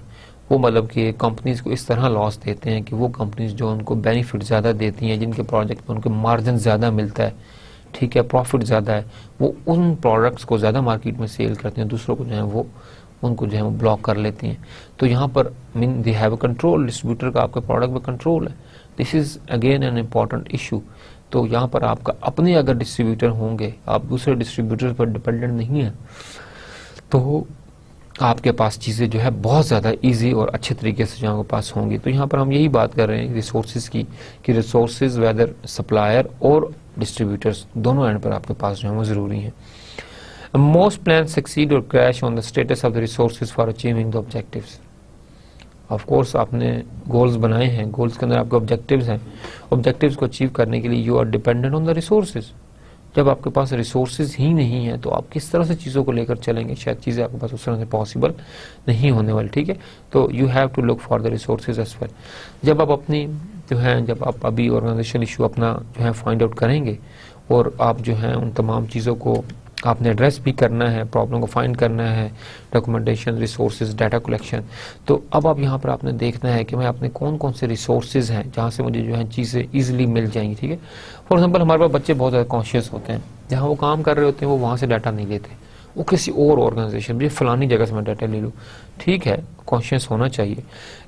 Speaker 1: वो मतलब कि कंपनीज को इस तरह लॉस देते हैं कि वो कंपनीज जो उनको बेनिफिट ज़्यादा देती हैं, जिनके प्रोजेक्ट में उनको मार्जिन ज़्यादा मिलता है, ठीक है, प्रॉफिट ज़्यादा है, वो उन प्रोडक्ट्स को ज़्यादा मार्केट में सेल करते हैं, दूसरों को जो है वो उनको जो है वो ब्लॉक कर लेती हैं। तो यहाँ पर mean they have a control, distributor का आपके प्रोडक्ट में कंट्रोल है। This is again an important issue. तो यहाँ पर आपका अपने अगर डिस्ट्रीब्यूटर होंगे, आप दूसरे डिस्ट्रीब्यूटर पर डिपेंडेंट नहीं है, तो आपके पास चीज़ें जो है बहुत ज़्यादा इजी और अच्छे तरीके से जो आपके पास होंगी। तो यहाँ पर हम यही बात कर रहे हैं रिसोर्सेज की कि रिसोर्सेज वेदर सप्लायर और डिस्ट्रीब्यूटर्स दोनों एंड पर आपके पास जो है वो ज़रूरी है। मोस्ट प्लान सक्सीड और crash on the status of the resources for achieving the objectives. Of course आपने गोल्स बनाए हैं, गोल्स के अंदर आपके ऑब्जेक्टिव्स हैं, ऑब्जेक्टिव्स को अचीव करने के लिए you are dependent on the resources. जब आपके पास रिसोर्सेज ही नहीं है तो आप किस तरह से चीज़ों को लेकर चलेंगे, शायद चीज़ें आपके पास उस तरह से पॉसिबल नहीं होने वाली, ठीक है। तो you have to look for the resources as well. जब आप अभी ऑर्गेनाइजेशन इशू अपना जो है फाइंड आउट करेंगे और आप जो है उन तमाम चीज़ों को आपने एड्रेस भी करना है, प्रॉब्लम को फाइंड करना है, डॉक्यूमेंटेशन, रिसोर्सेज, डाटा कलेक्शन। तो अब आप यहाँ पर आपने देखना है कि मैं अपने कौन कौन से रिसोर्सेज हैं जहाँ से मुझे जो है चीज़ें ईजिली मिल जाएंगी, ठीक है। फॉर एग्जांपल हमारे पास बच्चे बहुत ज़्यादा कॉन्शियस होते हैं, जहाँ वो काम कर रहे होते हैं वो वहाँ से डाटा नहीं लेते, वो किसी और ऑर्गेनाइजेशन मुझे फलानी जगह से मैं डाटा ले लूँ, ठीक है, कॉन्शियस होना चाहिए।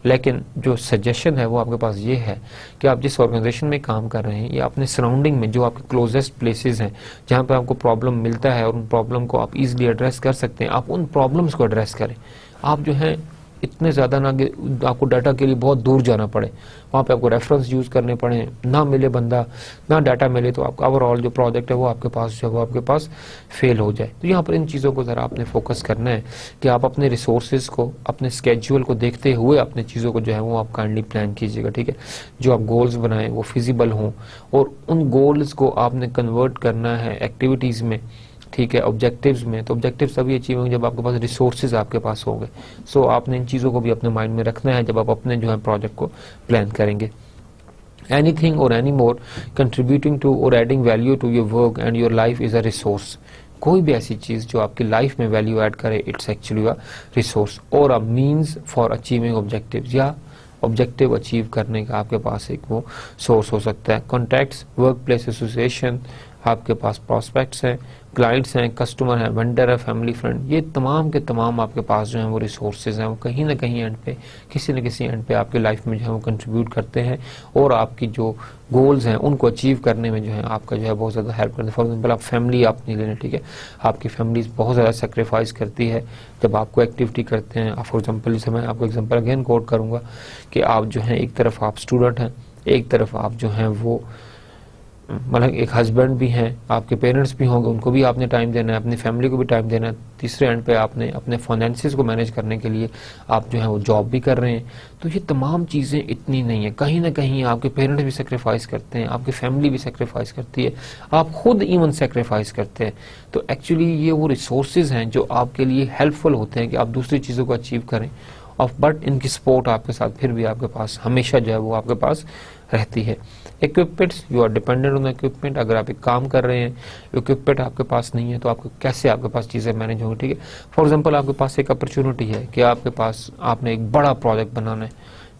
Speaker 1: लेकिन जो सजेशन है वो आपके पास ये है कि आप जिस ऑर्गेनाइजेशन में काम कर रहे हैं या अपने सराउंडिंग में जो आपके क्लोजेस्ट प्लेसेस हैं जहाँ पे आपको प्रॉब्लम मिलता है और उन प्रॉब्लम को आप इजीली एड्रेस कर सकते हैं, आप उन प्रॉब्लम्स को एड्रेस करें। आप जो है इतने ज़्यादा ना कि आपको डाटा के लिए बहुत दूर जाना पड़े, वहाँ पे आपको रेफरेंस यूज़ करने पड़े, ना मिले बंदा, ना डाटा मिले, तो आपका ओवरऑल जो प्रोजेक्ट है वो आपके पास जो है वो आपके पास फेल हो जाए। तो यहाँ पर इन चीज़ों को ज़रा आपने फोकस करना है कि आप अपने रिसोर्सेज को, अपने स्केड्यूल को देखते हुए अपने चीज़ों को जो है वो आप काइंडली प्लान कीजिएगा, ठीक है। जो आप गोल्स बनाएं वो फिजिबल हों और उन गोल्स को आपने कन्वर्ट करना है एक्टिविटीज़ में, ठीक है, ऑब्जेक्टिव्स में, तो ऑब्जेक्टिव्स तभी अचीव होंगे जब आपके पास रिसोर्सेज आपके पास होंगे। सो आपने इन चीज़ों को भी अपने माइंड में रखना है जब आप अपने जो है प्रोजेक्ट को प्लान करेंगे। एनीथिंग और एनी मोर कंट्रीब्यूटिंग टू और adding value to your work and your life is a resource. कोई भी ऐसी चीज़ जो आपकी लाइफ में वैल्यू ऐड करे, इट्स एक्चुअली अ रिसोर्स और a means for achieving objectives, या ऑब्जेक्टिव अचीव करने का आपके पास एक वो सोर्स हो सकता है। कॉन्टैक्ट्स, वर्क प्लेस एसोसिएशन, आपके पास प्रॉस्पेक्ट्स हैं, क्लाइंट्स हैं, कस्टमर हैं, वेंडर है, फैमिली फ्रेंड, ये तमाम के तमाम आपके पास जो है वो रिसोर्सेज हैं, वो कहीं ना कहीं एंड पे, किसी न किसी एंड पे आपकी लाइफ में जो है वो कंट्रीब्यूट करते हैं और आपकी जो गोल्स हैं उनको अचीव करने में जो है आपका जो है बहुत ज़्यादा हेल्प करते हैं। फॉर एग्जाम्पल आप फैमिली आप नहीं लेना, ठीक है, आपकी फैमिली बहुत ज़्यादा सेक्रीफाइस करती है जब आपको एक्टिविटी करते हैं। फॉर एग्जाम्पल जैसे मैं आपको एग्जाम्पल अगेन कोट करूँगा कि आप जो है एक तरफ आप स्टूडेंट हैं, एक तरफ आप जो हैं वो मतलब एक हस्बैंड भी हैं, आपके पेरेंट्स भी होंगे, उनको भी आपने टाइम देना है, अपनी फैमिली को भी टाइम देना है, तीसरे एंड पे आपने अपने फाइनेंसिस को मैनेज करने के लिए आप जो है वो जॉब भी कर रहे हैं। तो ये तमाम चीज़ें इतनी नहीं है, कहीं ना कहीं आपके पेरेंट्स भी सेक्रीफाइस करते हैं, आपकी फैमिली भी सेक्रीफाइस करती है, आप खुद इवन सेक्रीफाइस करते हैं। तो एक्चुअली ये वो रिसोर्सेज हैं जो आपके लिए हेल्पफुल होते हैं कि आप दूसरी चीज़ों को अचीव करें, और बट इनकी सपोर्ट आपके साथ फिर भी आपके पास हमेशा जो है वो आपके पास रहती है। Equipments, you are dependent on equipment. अगर आप एक काम कर रहे हैं, इक्विपमेंट आपके पास नहीं है तो आपको कैसे आपके पास चीज़ें मैनेज होंगी, ठीक है। फॉर एग्जांपल आपके पास एक अपॉर्चुनिटी है कि आपके पास आपने एक बड़ा प्रोजेक्ट बनाना है,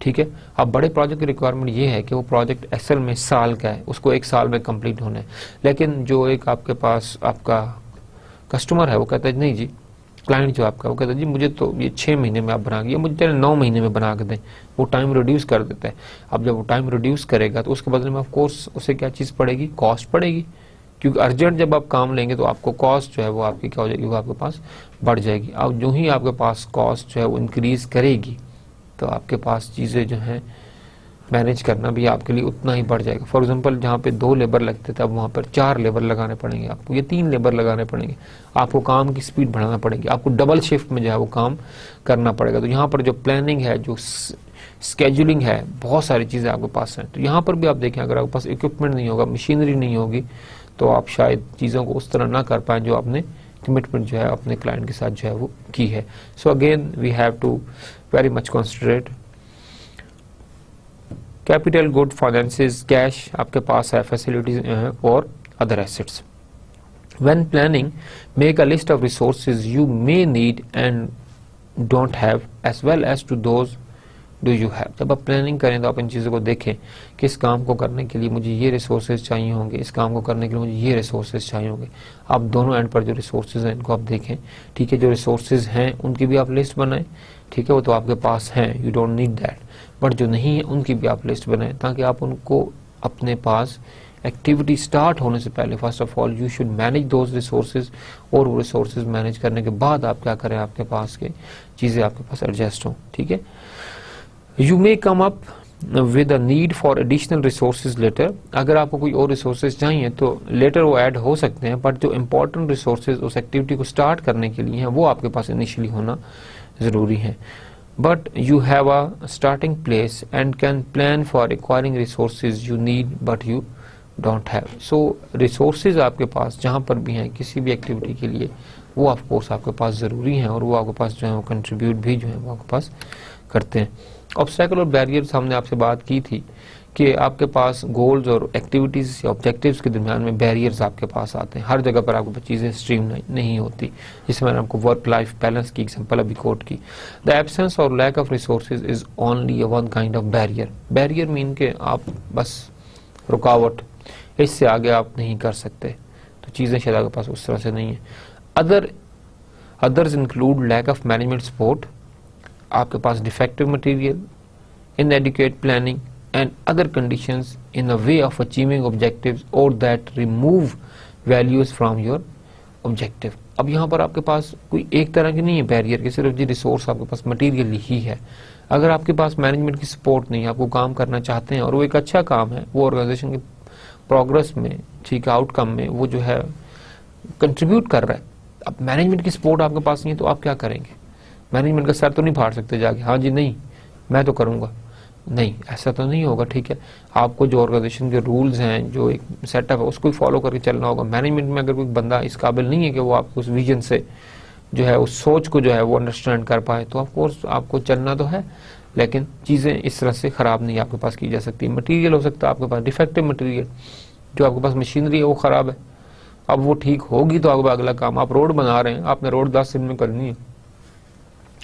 Speaker 1: ठीक है। अब बड़े प्रोजेक्ट की रिक्वायरमेंट ये है कि वो प्रोजेक्ट असल में साल का है, उसको 1 साल में कंप्लीट होना है। लेकिन जो एक आपके पास आपका कस्टमर है वो कहता है नहीं जी, क्लाइंट जो आपका वो कहता है जी मुझे तो ये 6 महीने में आप बना के, मुझे 9 महीने में बना के दें, वो टाइम रिड्यूस कर देता है। अब जब वो टाइम रिड्यूस करेगा तो उसके बदले में ऑफ कोर्स उसे क्या चीज़ पड़ेगी, कॉस्ट पड़ेगी, क्योंकि अर्जेंट जब आप काम लेंगे तो आपको कॉस्ट जो है वो आपकी क्या हो जाएगी, वो आपके पास बढ़ जाएगी। अब जो ही आपके पास कॉस्ट जो है वो इंक्रीज करेगी तो आपके पास चीज़ें जो हैं मैनेज करना भी आपके लिए उतना ही बढ़ जाएगा। फॉर एग्जांपल जहाँ पे 2 लेबर लगते थे अब वहाँ पर 4 लेबर लगाने पड़ेंगे आपको, ये 3 लेबर लगाने पड़ेंगे, आपको काम की स्पीड बढ़ाना पड़ेगी, आपको डबल शिफ्ट में जो है वो काम करना पड़ेगा। तो यहाँ पर जो प्लानिंग है, जो स्केड्यूलिंग है, बहुत सारी चीज़ें आपके पास हैं। तो यहाँ पर भी आप देखें अगर आपके पास इक्विपमेंट नहीं होगा, मशीनरी नहीं होगी तो आप शायद चीज़ों को उस तरह ना कर पाएँ जो आपने कमिटमेंट जो है अपने क्लाइंट के साथ जो है वो की है। So again we have to very much concentrate. Capital, good, finances, cash आपके पास है, फैसिलिटीज और other assets. When planning make a list of resources you may need and don't have as well as to those do you have. जब आप प्लानिंग करें तो आप इन चीज़ों को देखें कि इस काम को करने के लिए मुझे ये रिसोर्सेज चाहिए होंगे, इस काम को करने के लिए मुझे ये रिसोर्सेज चाहिए होंगे। आप दोनों एंड पर जो रिसोर्सेज हैं इनको आप देखें, ठीक है। जो रिसोर्सेज हैं उनकी भी आप लिस्ट बनाएं, ठीक है, वो तो आपके पास हैं, you don't need that, but जो नहीं है उनकी भी आप लिस्ट बनाएं ताकि आप उनको अपने पास एक्टिविटी स्टार्ट होने से पहले first of all you should manage those resources, और वो रिसोर्सेज मैनेज करने के बाद आप क्या करें, आपके पास के चीज़ें आपके पास एडजस्ट हों, ठीक है। You may come up with a need for additional resources later. अगर आपको कोई और रिसोर्सेज चाहिए तो लेटर वो ऐड हो सकते हैं, बट जो इंपॉर्टेंट रिसोर्सेज उस एक्टिविटी को स्टार्ट करने के लिए हैं वो आपके पास इनिशियली होना ज़रूरी है। But you have a starting place and can plan for acquiring resources you need but you don't have. So resources आपके पास जहाँ पर भी हैं किसी भी एक्टिविटी के लिए वो ऑफ कोर्स आपके पास ज़रूरी हैं और वो आपके पास जो है वो कंट्रीब्यूट भी जो है वो आपके पास करते हैं। ऑब्स्टेकल और बैरियर्स हमने आपसे बात की थी कि आपके पास गोल्स और एक्टिविटीज़ या ऑब्जेक्टिव्स के दरमियान में बैरियर्स आपके पास आते हैं, हर जगह पर आपको चीज़ें स्ट्रीम नहीं होती। जैसे मैंने आपको वर्क लाइफ बैलेंस की एग्जांपल अभी कोट की। द एब्सेंस और lack of resources is only one kind of barrier. Barrier mean के आप बस रुकावट, इससे आगे आप नहीं कर सकते, तो चीज़ें शायद आपके पास उस तरह से नहीं है। Others include lack of management support, आपके पास defective material, inadequate planning and other conditions in the way of achieving objectives or that remove values from your objective। अब यहाँ पर आपके पास कोई एक तरह की नहीं है बैरियर कि सिर्फ जी रिसोर्स आपके पास मटेरियल ही है। अगर आपके पास मैनेजमेंट की सपोर्ट नहीं है, आपको काम करना चाहते हैं और वो एक अच्छा काम है, वो ऑर्गेनाइजेशन के प्रोग्रेस में, ठीक है, आउटकम में वो जो है कंट्रीब्यूट कर रहा है, अब मैनेजमेंट की सपोर्ट आपके पास नहीं है तो आप क्या करेंगे? मैनेजमेंट का सर तो नहीं फाड़ सकते जाके, हाँ जी नहीं मैं तो करूँगा, नहीं, ऐसा तो नहीं होगा। ठीक है, आपको जो ऑर्गेनाइजेशन के रूल्स हैं, जो एक सेटअप है, उसको फॉलो करके चलना होगा। मैनेजमेंट में अगर कोई बंदा इस काबिल नहीं है कि वो आपको उस विजन से जो है, उस सोच को जो है वो अंडरस्टैंड कर पाए, तो ऑफकोर्स आपको चलना तो है, लेकिन चीज़ें इस तरह से ख़राब नहीं आपके पास की जा सकती। मटेरियल हो सकता है आपके पास डिफेक्टिव मटेरियल, जो आपके पास मशीनरी है वो ख़राब है, अब वो ठीक होगी तो आपका अगला काम। आप रोड बना रहे हैं, आपने रोड 10 दिन में करनी है,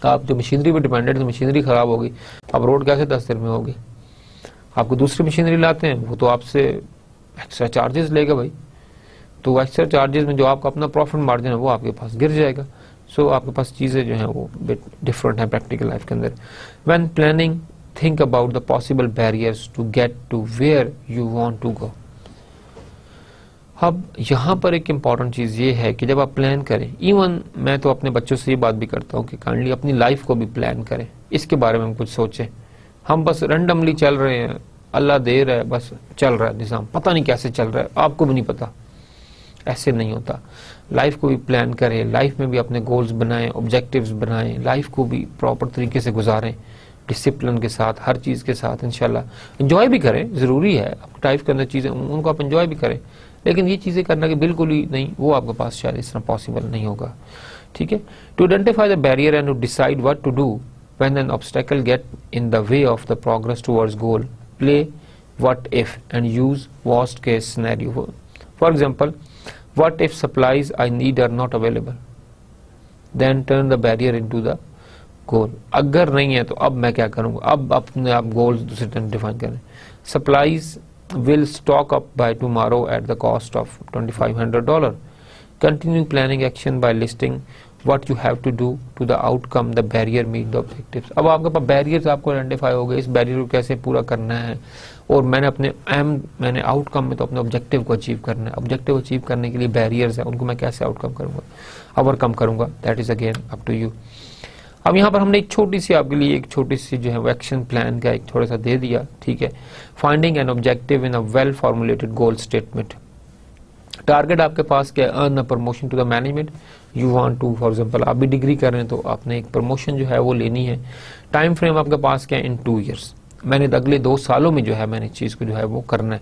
Speaker 1: आप जो मशीनरी पे डिपेंडेंट है, मशीनरी ख़राब होगी, अब रोड कैसे 10 दिन में होगी। आपको दूसरी मशीनरी लाते हैं, वो तो आपसे एक्स्ट्रा चार्जेस लेगा भाई, तो एक्स्ट्रा चार्जेस में जो आपका अपना प्रॉफिट मार्जिन है वो आपके पास गिर जाएगा। सो आपके पास चीज़ें जो हैं वो डिफरेंट है प्रैक्टिकल लाइफ के अंदर। When planning, think about the possible barriers to get to where you want to go. अब यहाँ पर एक इम्पॉर्टेंट चीज़ ये है कि जब आप प्लान करें, इवन मैं तो अपने बच्चों से ये बात भी करता हूँ कि काइंडली अपनी लाइफ को भी प्लान करें, इसके बारे में हम कुछ सोचें। हम बस रैंडमली चल रहे हैं, अल्लाह दे रहा है, बस चल रहा है निज़ाम, पता नहीं कैसे चल रहा है, आपको भी नहीं पता। ऐसे नहीं होता, लाइफ को भी प्लान करें, लाइफ में भी अपने गोल्स बनाएं, ऑब्जेक्टिव्स बनाएं, लाइफ को भी प्रॉपर तरीके से गुजारें, डिसिप्लिन के साथ, हर चीज़ के साथ। इंशाल्लाह एंजॉय भी करें, ज़रूरी है आपकी लाइफ के अंदर चीज़ें, उनको आप एंजॉय भी करें, लेकिन ये चीज़ें करना कि बिल्कुल ही नहीं, वो आपके पास शायद इस तरह पॉसिबल नहीं होगा। ठीक है, to identify the barrier and to decide what to do when an obstacle get in the way of the progress towards goal, play what if and use worst case scenario. For example, what if supplies I need are not available, then turn the barrier into the goal। अगर नहीं है तो अब मैं क्या करूंगा, अब अपने आप गोल्स दूसरे डिफाइन करें। supplies will stock up by tomorrow at the cost of $2500। continue planning action by listing what you have to do to the outcome the barrier meet the objectives। अब आपके पास बैरियर्स आपको आइडेंटिफाई हो गए, इस बैरियर को कैसे पूरा करना है, और मैंने आउटकम में तो अपने ऑब्जेक्टिव को अचीव करना है। ऑब्जेक्टिव अचीव करने के लिए बैरियर्स है, उनको मैं कैसे आउटकम करूंगा, ओवरकम करूंगा, that is again up to you. अब यहाँ पर हमने एक छोटी सी आपके लिए एक छोटी सी जो है वो एक्शन प्लान का एक थोड़ा सा दे दिया। ठीक है, finding an objective in a well formulated goal statement. Target आपके पास क्या है, earn a promotion to the management you want to. For example आप भी डिग्री कर रहे हैं तो आपने एक प्रमोशन जो है वो लेनी है। टाइम फ्रेम आपके पास क्या है, इन 2 ईयर्स, मैंने अगले 2 सालों में जो है मैंने चीज को जो है वो करना है।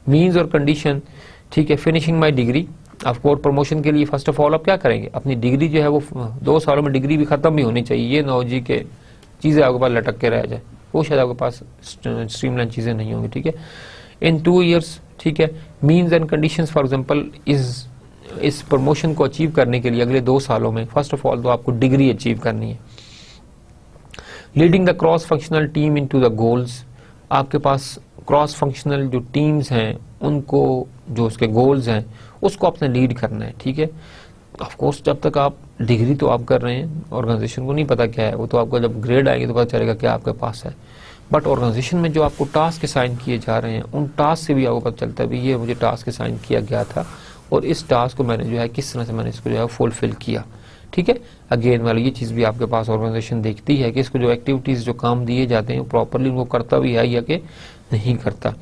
Speaker 1: मीन्स और कंडीशन, ठीक है, फिनिशिंग माई डिग्री। आपको प्रमोशन के लिए फर्स्ट ऑफ ऑल आप क्या करेंगे, अपनी डिग्री जो है वो 2 सालों में डिग्री भी खत्म भी होनी चाहिए। ये ना हो जी के चीजें आपके पास लटक के रह जाए, वो शायद आपके पास स्ट्रीमलाइन चीजें नहीं होंगी। ठीक है, इन 2 ईयर्स, ठीक है। Means and conditions, for example इस प्रमोशन को अचीव करने के लिए अगले 2 सालों में फर्स्ट ऑफ ऑल तो आपको डिग्री अचीव करनी है। Leading the cross functional team into the goals, आपके पास क्रॉस फंक्शनल जो टीम्स हैं उनको जो उसके गोल्स हैं उसको आपने लीड करना है। ठीक है, ऑफ कोर्स जब तक आप डिग्री तो आप कर रहे हैं, ऑर्गेनाइजेशन को नहीं पता क्या है, वो तो आपको जब ग्रेड आएंगे तो पता चलेगा क्या आपके पास है। बट ऑर्गेनाइजेशन में जो आपको टास्क असाइन किए जा रहे हैं उन टास्क से भी आपको पता चलता है भी ये मुझे टास्क असाइन किया गया था और इस टास्क को मैंने जो है किस तरह से मैंने इसको जो है फुलफिल किया। ठीक है, अगेन वाली ये चीज़ भी आपके पास ऑर्गेनाइजेशन देखती है कि इसको जो एक्टिविटीज़ जो काम दिए जाते हैं प्रॉपरली उनको करता भी है या कि नहीं करता।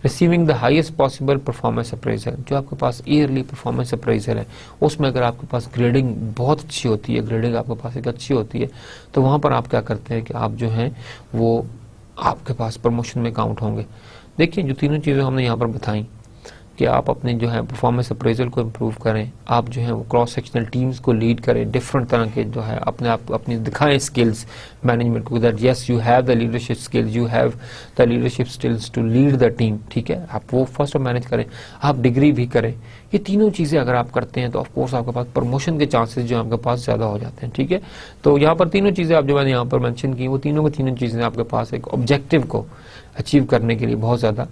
Speaker 1: Receiving the highest possible performance appraisal, जो आपके पास ईयरली परफॉर्मेंस अप्रेजल है उसमें अगर आपके पास ग्रेडिंग बहुत अच्छी होती है, ग्रेडिंग आपके पास एक अच्छी होती है, तो वहाँ पर आप क्या करते हैं कि आप जो हैं वो आपके पास प्रमोशन में काउंट होंगे। देखिए जो तीनों चीज़ें हमने यहाँ पर बताई कि आप अपने जो है परफॉर्मेंस अप्रेजल को इम्प्रूव करें, आप जो है वो क्रॉस सेक्शनल टीम्स को लीड करें, डिफरेंट तरह के जो है अपने आप अपनी दिखाएं स्किल्स मैनेजमेंट को, that yes you have the leadership skills, you have the leadership skills to lead the team. ठीक है, आप वो फर्स्ट मैनेज करें, आप डिग्री भी करें। ये तीनों चीज़ें अगर आप करते हैं तो ऑफकोर्स आपके पास प्रमोशन के चांसेस जो आपके पास ज़्यादा हो जाते हैं। ठीक है, तो यहाँ पर तीनों चीज़ें आप जो मैंने यहाँ पर मेंशन की वो तीनों की तीनों चीज़ें आपके पास एक ऑब्जेक्टिव को अचीव करने के लिए बहुत ज़्यादा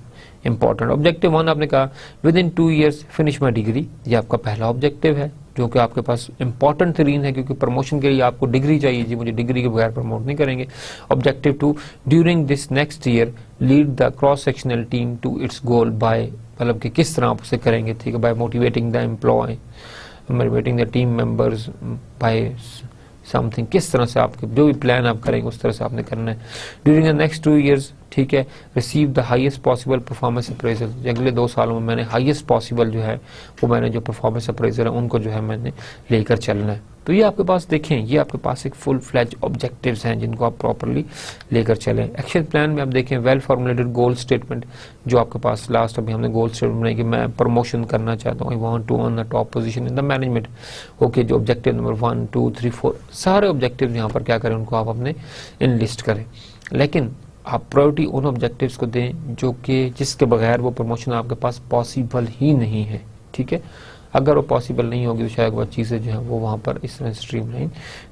Speaker 1: इंपॉर्टेंट। ऑब्जेक्टिव 1 आपने कहा with in 2 years finish my degree, ये आपका पहला ऑब्जेक्टिव है जो कि आपके पास इंपॉर्टेंट तरीन है क्योंकि प्रमोशन के लिए आपको डिग्री चाहिए जी, मुझे डिग्री के बगैर प्रमोट नहीं करेंगे। Objective 2 during this next year lead the cross sectional team to its goal by, मतलब कि किस तरह आप उसे करेंगे। ठीक है, by motivating the employ, motivating the team members, by something, किस तरह से आपके जो भी प्लान आप करेंगे उस तरह से आपने करना है। ड्यूरिंग द नेक्स्ट 2 ईयर्स, ठीक है, receive the highest possible performance appraisal, अगले 2 सालों में मैंने हाईएस्ट पॉसिबल जो है वो मैंने जो परफॉर्मेंस अप्रेजल है उनको जो है मैंने लेकर चलना है। तो ये आपके पास देखें, ये आपके पास एक फुल फ्लैज ऑब्जेक्टिव्स हैं जिनको आप प्रॉपरली लेकर चलें। एक्शन प्लान में आप देखें वेल फॉर्मुलेटेड गोल स्टेटमेंट, जो आपके पास लास्ट अभी हमने गोल स्टेटमेंट बनाई कि मैं प्रमोशन करना चाहता हूँ, I want to earn a top position in the management. Okay, जो ऑब्जेक्टिव नंबर 1 2 3 4 सारे ऑब्जेक्टिव यहाँ पर क्या करें, उनको आप अपने इनलिस्ट करें, लेकिन आप प्रायोरिटी उन ऑब्जेक्टिव्स को दें जो कि जिसके बगैर वो प्रमोशन आपके पास पॉसिबल ही नहीं है। ठीक है, अगर वो पॉसिबल नहीं होगी तो शायद वो चीज़ें जो है वो वहाँ पर इस तरह स्ट्रीमलाइन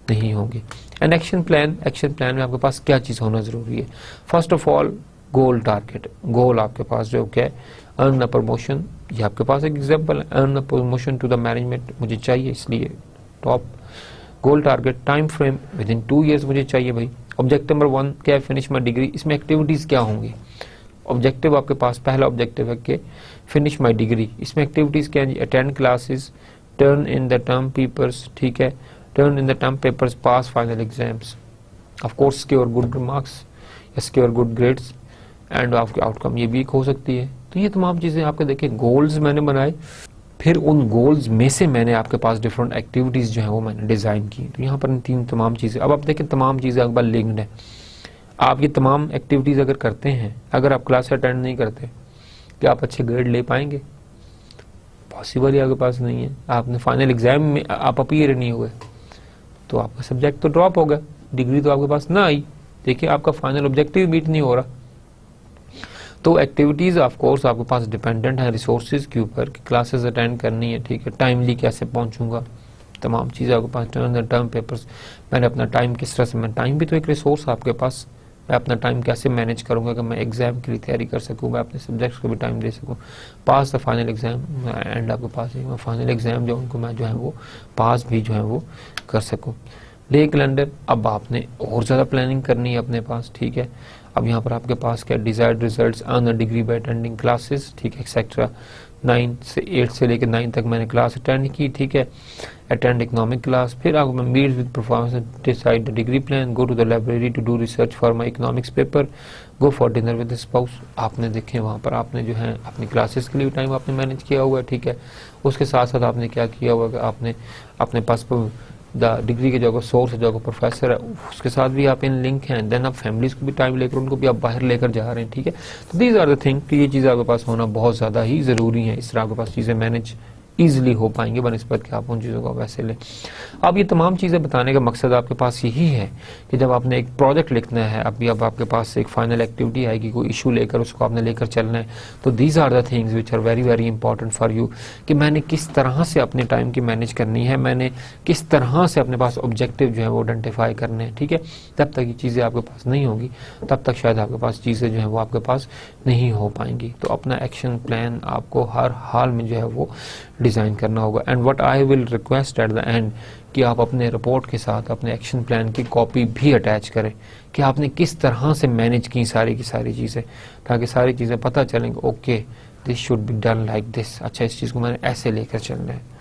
Speaker 1: नहीं होंगी। एंड एक्शन प्लान में आपके पास क्या चीज़ होना ज़रूरी है? First of all goal target, goal आपके पास जो क्या है, अर्न अ प्रमोशन, ये आपके पास एक एग्जाम्पल है, earn a promotion to the management मुझे चाहिए, इसलिए top goal target. Time frame within 2 years मुझे चाहिए भाई। ऑब्जेक्टिव नंबर 1 क्या है, फिनिश माई डिग्री, इसमें एक्टिविटीज़ क्या होंगी? ऑब्जेक्टिव आपके पास पहला ऑब्जेक्टिव है कि फिनिश माई डिग्री, इसमें एक्टिविटीज़ क्या है? Attend classes, turn in the term papers, ठीक है, turn in the term papers, pass final exams, of course secure good marks या सिक्योर गुड ग्रेड्स एंड आपके आउटकम, ये भी एक हो सकती है। तो ये तमाम चीज़ें आपके देखें गोल्स मैंने बनाए, फिर उन गोल्स में से मैंने आपके पास डिफरेंट एक्टिविटीज़ जो है वो मैंने डिज़ाइन की। तो यहाँ पर इन तमाम चीज़ें, अब आप देखें तमाम चीज़ें आपके पास लिंक्ड है। आप ये तमाम एक्टिविटीज़ अगर करते हैं, अगर आप क्लास अटेंड नहीं करते, क्या आप अच्छे ग्रेड ले पाएंगे? पॉसिबल ही आपके पास नहीं है। आपने फाइनल एग्जाम में आप अपीयर नहीं हुए तो आपका सब्जेक्ट तो ड्रॉप होगा, डिग्री तो आपके पास ना आई। देखिए आपका फाइनल ऑब्जेक्टिव मीट नहीं हो रहा। तो एक्टिविटीज़ ऑफ कोर्स आपके पास डिपेंडेंट है रिसोर्सेज के ऊपर कि क्लासेस अटेंड करनी है, ठीक है, टाइमली कैसे पहुंचूंगा, तमाम चीज़ें आपके पास, टर्म पेपर्स, मैंने अपना टाइम किस तरह से, मैं टाइम भी तो एक रिसोर्स आपके पास, मैं अपना टाइम कैसे मैनेज करूंगा कि मैं एग्जाम के लिए तैयारी कर सकूं, मैं अपने सब्जेक्ट्स को भी टाइम दे सकूं, पास द फाइनल एग्जाम एंड आपके पास है, मैं फाइनल एग्जाम जो उनको मैं जो है वो पास भी जो है वो कर सकूं। डे कैलेंडर, अब आपने और ज़्यादा प्लानिंग करनी है अपने पास, ठीक है। अब यहाँ पर आपके पास क्या, desired results, earn a degree by attending classes, ठीक है, एक्सेट्रा। 8 से लेकर 9 तक मैंने क्लास अटेंड की, ठीक है, अटेंड इकोनॉमिक क्लास, फिर आपको मैं meet with performance, decide the degree plan, go to the library to do research for my economics paper, go for dinner with spouse. आपने देखें वहाँ पर आपने जो है अपनी क्लासेस के लिए टाइम आपने मैनेज किया हुआ है, ठीक है। उसके साथ साथ आपने क्या किया हुआ है कि आपने अपने पास द डिग्री के जो सोर्स जो प्रोफेसर है उसके साथ भी आप इन लिंक हैं, देन आप फैमिलीज को भी टाइम लेकर उनको भी आप बाहर लेकर जा रहे हैं, ठीक है। तो दीज आर द थिंग कि ये चीज़ें आपके पास होना बहुत ज़्यादा ही ज़रूरी है। इस तरह आपके पास चीज़ें मैनेज ईजिली हो पाएंगे बनस्पत कि आप उन चीज़ों को वैसे लें। अब ये तमाम चीज़ें बताने का मकसद आपके पास यही है कि जब आपने एक प्रोजेक्ट लिखना है, अभी अब आपके पास एक फाइनल एक्टिविटी आएगी, कोई इशू लेकर उसको आपने लेकर चलना है, तो these are the things which are very very important for you कि मैंने किस तरह से अपने टाइम की मैनेज करनी है, मैंने किस तरह से अपने पास ऑब्जेक्टिव जो है वो आइडेंटिफाई करने हैं, ठीक है। तब तक ये चीज़ें आपके पास नहीं होगी, तब तक शायद आपके पास चीज़ें जो है वो आपके पास नहीं हो पाएंगी। तो अपना एक्शन प्लान आपको हर हाल में जो है वो डिज़ाइन करना होगा। And what I will request at the end कि आप अपने रिपोर्ट के साथ अपने एक्शन प्लान की कॉपी भी अटैच करें कि आपने किस तरह से मैनेज की सारी की सारी चीज़ें, ताकि सारी चीज़ें पता चलेंगे। Okay, this should be done like this, अच्छा इस चीज़ को मैंने ऐसे लेकर चलना है।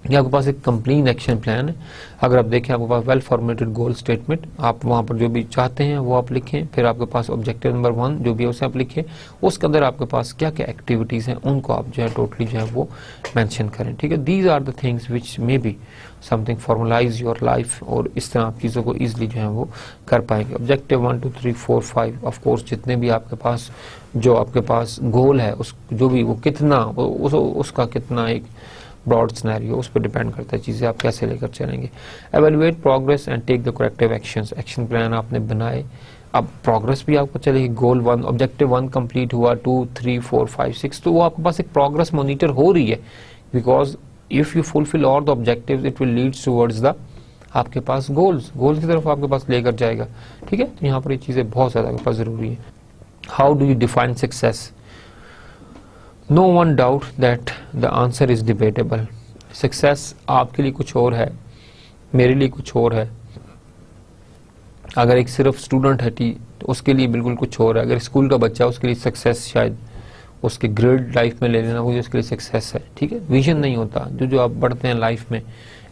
Speaker 1: ये आपके पास एक कंप्लीट एक्शन प्लान है। अगर आप देखें आपके पास वेल फॉर्मेटेड गोल स्टेटमेंट, आप वहाँ पर जो भी चाहते हैं वो आप लिखें, फिर आपके पास ऑब्जेक्टिव नंबर 1 जो भी है उसे आप लिखें, उसके अंदर आपके पास क्या क्या एक्टिविटीज़ हैं उनको आप जो है टोटली जो है वो मेंशन करें, ठीक है। These are the things which may be something formulize your life, और इस तरह आप चीज़ों को ईजिली जो है वो कर पाएंगे। ऑब्जेक्टिव 1 2 3 4 5 ऑफ कोर्स जितने भी आपके पास जो आपके पास गोल है उस जो भी वो कितना उसका कितना एक ब्रॉड सिनेरियो उस पर डिपेंड करता है, चीज़ें आप कैसे लेकर चलेंगे। Evaluate progress and take the corrective actions, action plan आपने बनाए, अब प्रोग्रेस भी आपको चलेगी। गोल 1 ऑब्जेक्टिव 1 कंप्लीट हुआ, 2 3 4 5 6, तो वो आपके पास एक प्रोग्रेस मॉनिटर हो रही है, because if you fulfil all the objectives it will leads towards the आपके पास गोल्स की तरफ आपके पास लेकर जाएगा, ठीक है। तो यहाँ पर ये चीज़ें बहुत ज़्यादा आपके पास ज़रूरी है। How do you define success? No one doubt that the answer is debatable. Success आपके लिए कुछ और है, मेरे लिए कुछ और है। अगर एक सिर्फ स्टूडेंट है तो उसके लिए बिल्कुल कुछ और है। अगर स्कूल का बच्चा है उसके लिए सक्सेस शायद उसके ग्रेड लाइफ में ले लेना वो उसके लिए सक्सेस है, ठीक है। विजन नहीं होता, जो आप बढ़ते हैं लाइफ में,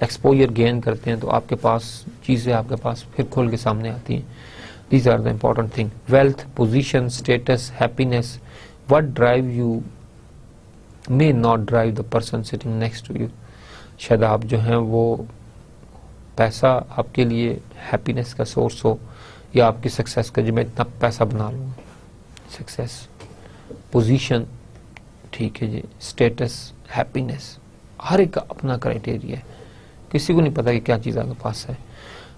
Speaker 1: एक्सपोजर गेन करते हैं तो आपके पास चीज़ें आपके पास फिर खोल के सामने आती हैं। These are the important thing. Wealth, position, status, happiness, what drive you may not drive the person sitting next to you. शायद आप जो हैं वो पैसा आपके लिए हैप्पीनेस का सोर्स हो, या आपकी सक्सेस का, जो मैं इतना पैसा बना लूँ, सक्सेस, पोजीशन, ठीक है जी, स्टेटस, हैप्पीनेस, हर एक का अपना क्राइटेरिया है, किसी को नहीं पता कि क्या चीज़ आपके पास है।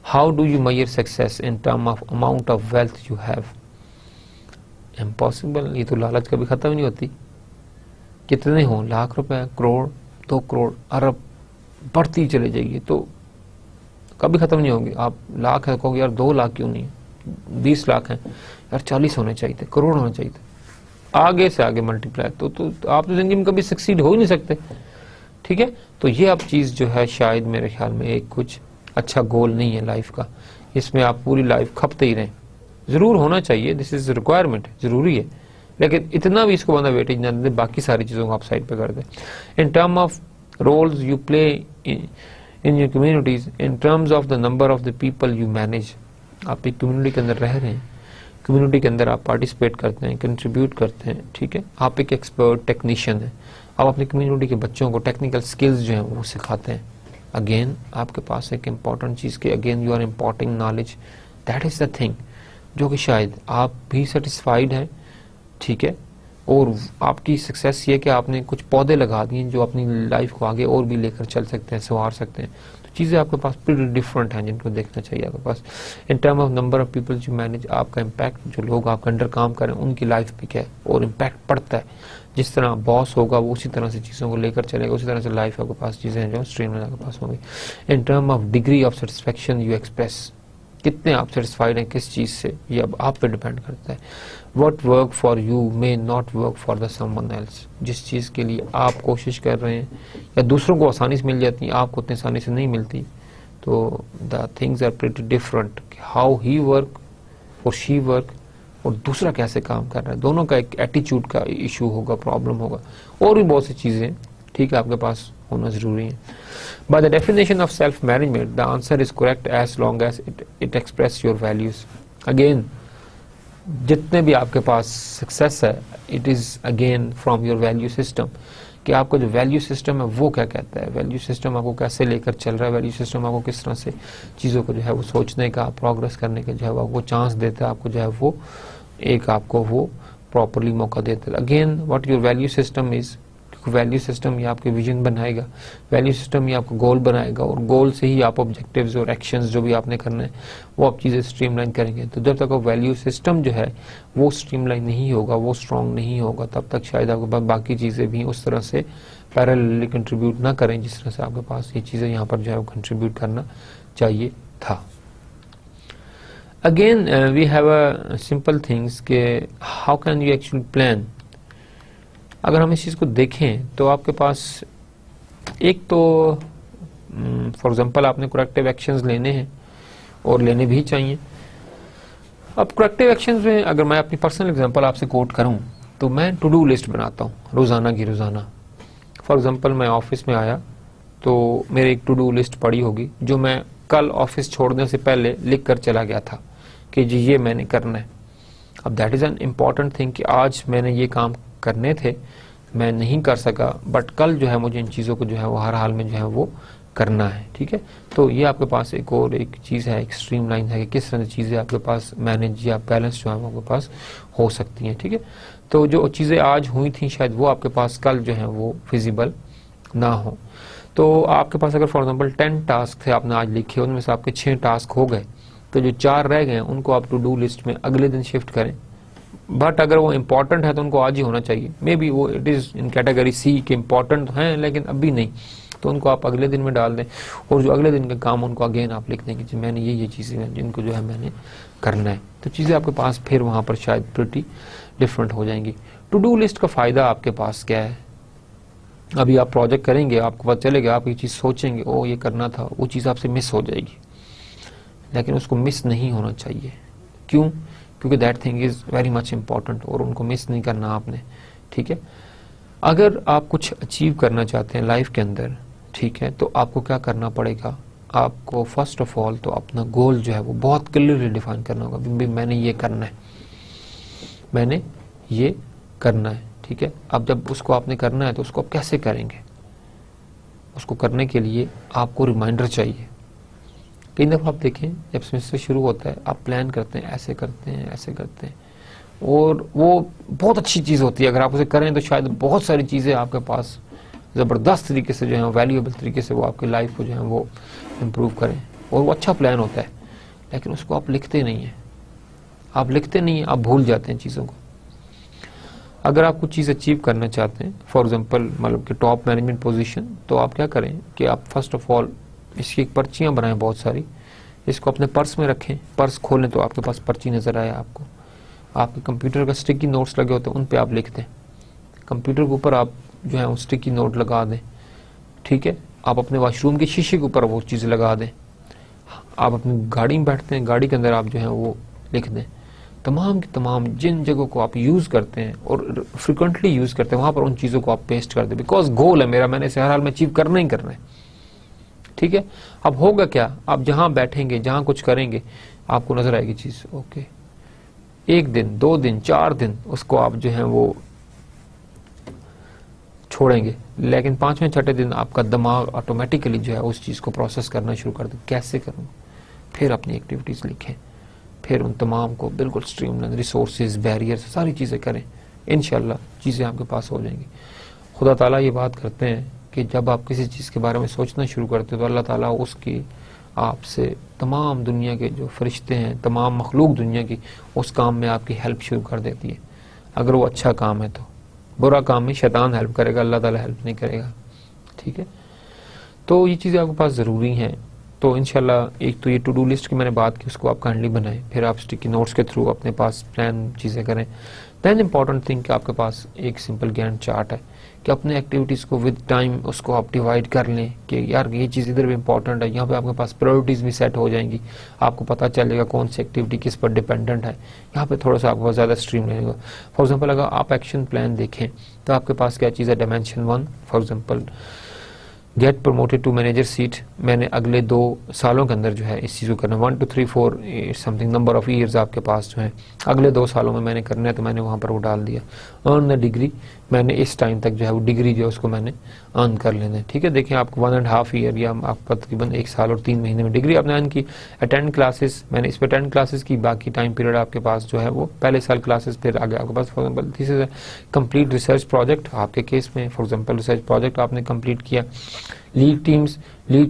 Speaker 1: How do you measure success in term of amount of wealth you have? Impossible, ये तो लालच कभी खत्म नहीं होती, कितने हों, लाख रुपए, करोड़, 2 करोड़, अरब, बढ़ती चले जाइए तो कभी खत्म नहीं होगी। आप लाख है, कहोगे यार 2 लाख क्यों नहीं, 20 लाख हैं यार, 40 होने चाहिए थे, करोड़ होने चाहिए थे, आगे से आगे मल्टीप्लाई, तो आप तो जिंदगी में कभी सक्सीड हो ही नहीं सकते, ठीक है। तो ये आप चीज़ जो है शायद मेरे ख्याल में एक कुछ अच्छा गोल नहीं है लाइफ का, इसमें आप पूरी लाइफ खपते ही रहें। ज़रूर होना चाहिए, दिस इज़ रिक्वायरमेंट, ज़रूरी है, लेकिन इतना भी इसको बंदा वेटेज ना दे, बाकी सारी चीज़ों को आप साइड पे कर दें। In term of roles you play in your communities, in terms of the number of the people you manage, आप एक कम्युनिटी के अंदर रह रहे हैं, कम्युनिटी के अंदर आप पार्टिसिपेट करते हैं, कंट्रीब्यूट करते हैं, ठीक है, आप एक एक्सपर्ट टेक्नीशियन हैं, आप अपनी कम्युनिटी के बच्चों को टेक्निकल स्किल्स जो हैं वो सिखाते हैं। अगेन आपके पास एक इम्पॉर्टेंट चीज़ की, again you are importing knowledge, that is the thing, जो कि शायद आप भी सेटिस्फाइड हैं, ठीक है, और आपकी सक्सेस ये कि आपने कुछ पौधे लगा दिए जो अपनी लाइफ को आगे और भी लेकर चल सकते हैं, संवार सकते हैं। तो चीज़ें आपके पास प्रीटी डिफरेंट हैं जिनको देखना चाहिए आपके पास। In term of number of people you manage, आपका इम्पैक्ट, जो लोग आपके अंडर काम करें उनकी लाइफ पे क्या है और इम्पैक्ट पड़ता है। जिस तरह बॉस होगा वो उसी तरह से चीज़ों को लेकर चलेगा, उसी तरह से लाइफ आपके पास चीज़ें हैं जो स्ट्रीमलाइन आपके पास होंगी। इन term of degree of satisfaction you express, कितने आप सेटिस्फाइड हैं किस चीज़ से, ये अब आप पे डिपेंड करता है। What work for you may not work for the someone else, जिस चीज़ के लिए आप कोशिश कर रहे हैं या दूसरों को आसानी से मिल जाती है, आपको उतनी आसानी से नहीं मिलती, तो the things are pretty different. How he work और शी वर्क और दूसरा कैसे काम कर रहा है, दोनों का एक एटीट्यूड का इशू होगा, प्रॉब्लम होगा, और भी बहुत सी चीज़ें, ठीक है, आपके पास होना ज़रूरी है। By the definition of self management the answer is correct as long as it express your values. Again जितने भी आपके पास सक्सेस है, it is again from your value system, कि आपका जो वैल्यू सिस्टम है वो क्या कहता है, वैल्यू सिस्टम आपको कैसे लेकर चल रहा है, वैल्यू सिस्टम आपको किस तरह से चीज़ों को जो है वो सोचने का, प्रोग्रेस करने का जो है वो चांस देता है, आपको जो है वो एक आपको वो प्रॉपरली मौका देता है। Again what your value system is, value system ये आपके विजन बनाएगा, वैल्यू सिस्टम ये आपको गोल बनाएगा, और गोल से ही आप ऑब्जेक्टिव्स और एक्शंस जो भी आपने करना है वो आप चीज़ें स्ट्रीमलाइन करेंगे। तो जब तक वैल्यू सिस्टम जो है वो स्ट्रीमलाइन नहीं होगा, वो स्ट्रॉन्ग नहीं होगा, तब तक शायद आपके पास बाकी चीज़ें भी उस तरह से पैरेलली कंट्रीब्यूट ना करें जिस तरह से आपके पास ये चीज़ें यहाँ पर जो है वो कंट्रीब्यूट करना चाहिए था। Again we have a simple things के how can you actually plan. अगर हम इस चीज़ को देखें तो आपके पास एक तो फॉर एग्जांपल आपने करेक्टिव एक्शंस लेने हैं और लेने भी चाहिए। अब करेक्टिव एक्शंस में अगर मैं अपनी पर्सनल एग्जांपल आपसे कोट करूं तो मैं टू डू लिस्ट बनाता हूं रोज़ाना की रोज़ाना। फॉर एग्जांपल मैं ऑफिस में आया तो मेरे एक टू डू लिस्ट पड़ी होगी जो मैं कल ऑफिस छोड़ने से पहले लिख कर चला गया था कि जी ये मैंने करना है। अब that is an important thing कि आज मैंने ये काम करने थे, मैं नहीं कर सका, बट कल जो है मुझे इन चीज़ों को जो है वो हर हाल में जो है वो करना है, ठीक है। तो ये आपके पास एक और एक चीज़ है, एक स्ट्रीम लाइन है कि किस तरह से चीज़ें आपके पास मैनेज या बैलेंस जो है आपके पास हो सकती हैं, ठीक है। तो जो चीज़ें आज हुई थी शायद वो आपके पास कल जो है वो फिजिबल ना हो। तो आपके पास अगर फॉर एग्जाम्पल 10 टास्क थे आपने आज लिखे, उनमें से आपके 6 टास्क हो गए, तो जो 4 रह गए उनको आप टू डू लिस्ट में अगले दिन शिफ्ट करें। बट अगर वो इम्पोर्टेंट है तो उनको आज ही होना चाहिए, मे बी वो it is in category C के इम्पोर्टेंट हैं लेकिन अभी नहीं, तो उनको आप अगले दिन में डाल दें। और जो अगले दिन का काम उनको अगेन आप लिख दें कि मैंने ये चीज़ें हैं जिनको जो है मैंने करना है। तो चीज़ें आपके पास फिर वहाँ पर शायद प्रिटी डिफरेंट हो जाएंगी। टू डू लिस्ट का फ़ायदा आपके पास क्या है, अभी आप प्रोजेक्ट करेंगे आपको पता चलेगा, आप ये चीज़ सोचेंगे ओ ये करना था, वो चीज़ आपसे मिस हो जाएगी, लेकिन उसको मिस नहीं होना चाहिए। क्यों? क्योंकि that thing is very much important और उनको मिस नहीं करना आपने, ठीक है। अगर आप कुछ अचीव करना चाहते हैं लाइफ के अंदर, ठीक है, तो आपको क्या करना पड़ेगा, आपको फर्स्ट ऑफ ऑल तो अपना गोल जो है वो बहुत क्लियरली डिफाइन करना होगा। भी मैंने ये करना है, मैंने ये करना है, ठीक है। अब जब उसको आपने करना है तो उसको आप कैसे करेंगे, उसको करने के लिए आपको रिमाइंडर चाहिए। कई दफ़ा आप देखें जब सेमेस्टर शुरू होता है आप प्लान करते हैं, ऐसे करते हैं, ऐसे करते हैं, और वो बहुत अच्छी चीज़ होती है। अगर आप उसे करें तो शायद बहुत सारी चीज़ें आपके पास ज़बरदस्त तरीके से जो है वैल्यूएबल तरीके से वो आपकी लाइफ को जो है वो इम्प्रूव करें, और वो अच्छा प्लान होता है। लेकिन उसको आप लिखते नहीं हैं, आप लिखते नहीं हैं, आप भूल जाते हैं चीज़ों को। अगर आप कुछ चीज़ अचीव करना चाहते हैं, फॉर एग्जांपल मतलब कि टॉप मैनेजमेंट पोजीशन, तो आप क्या करें कि आप फर्स्ट ऑफ ऑल इसकी पर्चियाँ बनाएं बहुत सारी, इसको अपने पर्स में रखें। पर्स खोलें तो आपके पास पर्ची नज़र आए आपको। आपके कंप्यूटर का स्टिकी नोट्स लगे होते हैं, उन पे आप लिख दें। कंप्यूटर के ऊपर आप जो है स्टिकी नोट लगा दें, ठीक है। आप अपने वॉशरूम के शीशे के ऊपर वो चीज़ लगा दें। आप अपनी गाड़ी में बैठते हैं, गाड़ी के अंदर आप जो है वो लिख दें। तमाम की तमाम जिन जगहों को आप यूज़ करते हैं और फ्रिक्वेंटली यूज़ करते हैं, वहाँ पर उन चीज़ों को आप पेस्ट कर दें। बिकॉज गोल है मेरा, मैंने इसे हर हाल में अचीव करना ही करना है, ठीक है। अब होगा क्या, आप जहाँ बैठेंगे, जहाँ कुछ करेंगे, आपको नज़र आएगी चीज़। ओके, 1 दिन, 2 दिन, 4 दिन उसको आप जो है वो छोड़ेंगे, लेकिन 5वें 6ठे दिन आपका दिमाग ऑटोमेटिकली जो है उस चीज़ को प्रोसेस करना शुरू कर दे। कैसे करूँ? फिर अपनी एक्टिविटीज़ लिखें, फिर उन तमाम को बिल्कुल स्ट्रीमलाइन, रिसोर्सेज, बैरियर्स, सारी चीज़ें करें। इंशाल्लाह चीज़ें आपके पास हो जाएंगी। खुदा ताला ये बात करते हैं कि जब आप किसी चीज़ के बारे में सोचना शुरू करते हो तो अल्लाह ताला उसकी आपसे तमाम दुनिया के जो फरिश्ते हैं, तमाम मखलूक दुनिया की, उस काम में आपकी हेल्प शुरू कर देती है। अगर वो अच्छा काम है तो, बुरा काम में शैतान हेल्प करेगा, अल्लाह ताला हेल्प नहीं करेगा, ठीक है। तो ये चीज़ें आपके पास ज़रूरी हैं। तो इंशाल्लाह एक तो ये टू डू लिस्ट की मैंने बात की, उसको आप काइंडली बनाएं। फिर आप स्टिकी नोट्स के थ्रू अपने पास प्लान चीज़ें करें। देन इम्पॉर्टेंट थिंग कि आपके पास एक सिंपल गैंट चार्ट है कि अपने एक्टिविटीज़ को विद टाइम उसको आप डिवाइड कर लें कि यार ये चीज़ इधर भी इंपॉर्टेंट है। यहाँ पे आपके पास प्रायोरिटीज़ भी सेट हो जाएंगी, आपको पता चलेगा कौन सी एक्टिविटी किस पर डिपेंडेंट है। यहाँ पे थोड़ा सा आपके पास ज़्यादा स्ट्रीम रहेगा। फॉर एग्जांपल अगर आप एक्शन प्लान देखें तो आपके पास क्या चीज़ है, dimension 1 for example get promoted to manager seat. मैंने अगले 2 सालों के अंदर जो है इस चीज़ को करना, 1 2 3 4 समथिंग नंबर ऑफ ईयर्स आपके पास जो है अगले 2 सालों में मैंने करना है, तो मैंने वहाँ पर वो डाल दिया। अर्न द डिग्री, मैंने इस टाइम तक जो है वो डिग्री जो है उसको मैंने अर्न कर लेना है, ठीक है। देखिए आपको 1.5 ईयर या आपका तकरीबन 1 साल और 3 महीने में डिग्री आपने अर्न की। अटेंड क्लासेस, मैंने इस पर अटेंड क्लासेस की, बाकी टाइम पीरियड आपके पास जो है वो पहले साल क्लासेस, फिर आगे आपके पास for example this is complete research project. आपके केस में फॉर एग्जाम्पल रिसर्च प्रोजेक्ट आपने कंप्लीट किया। लीड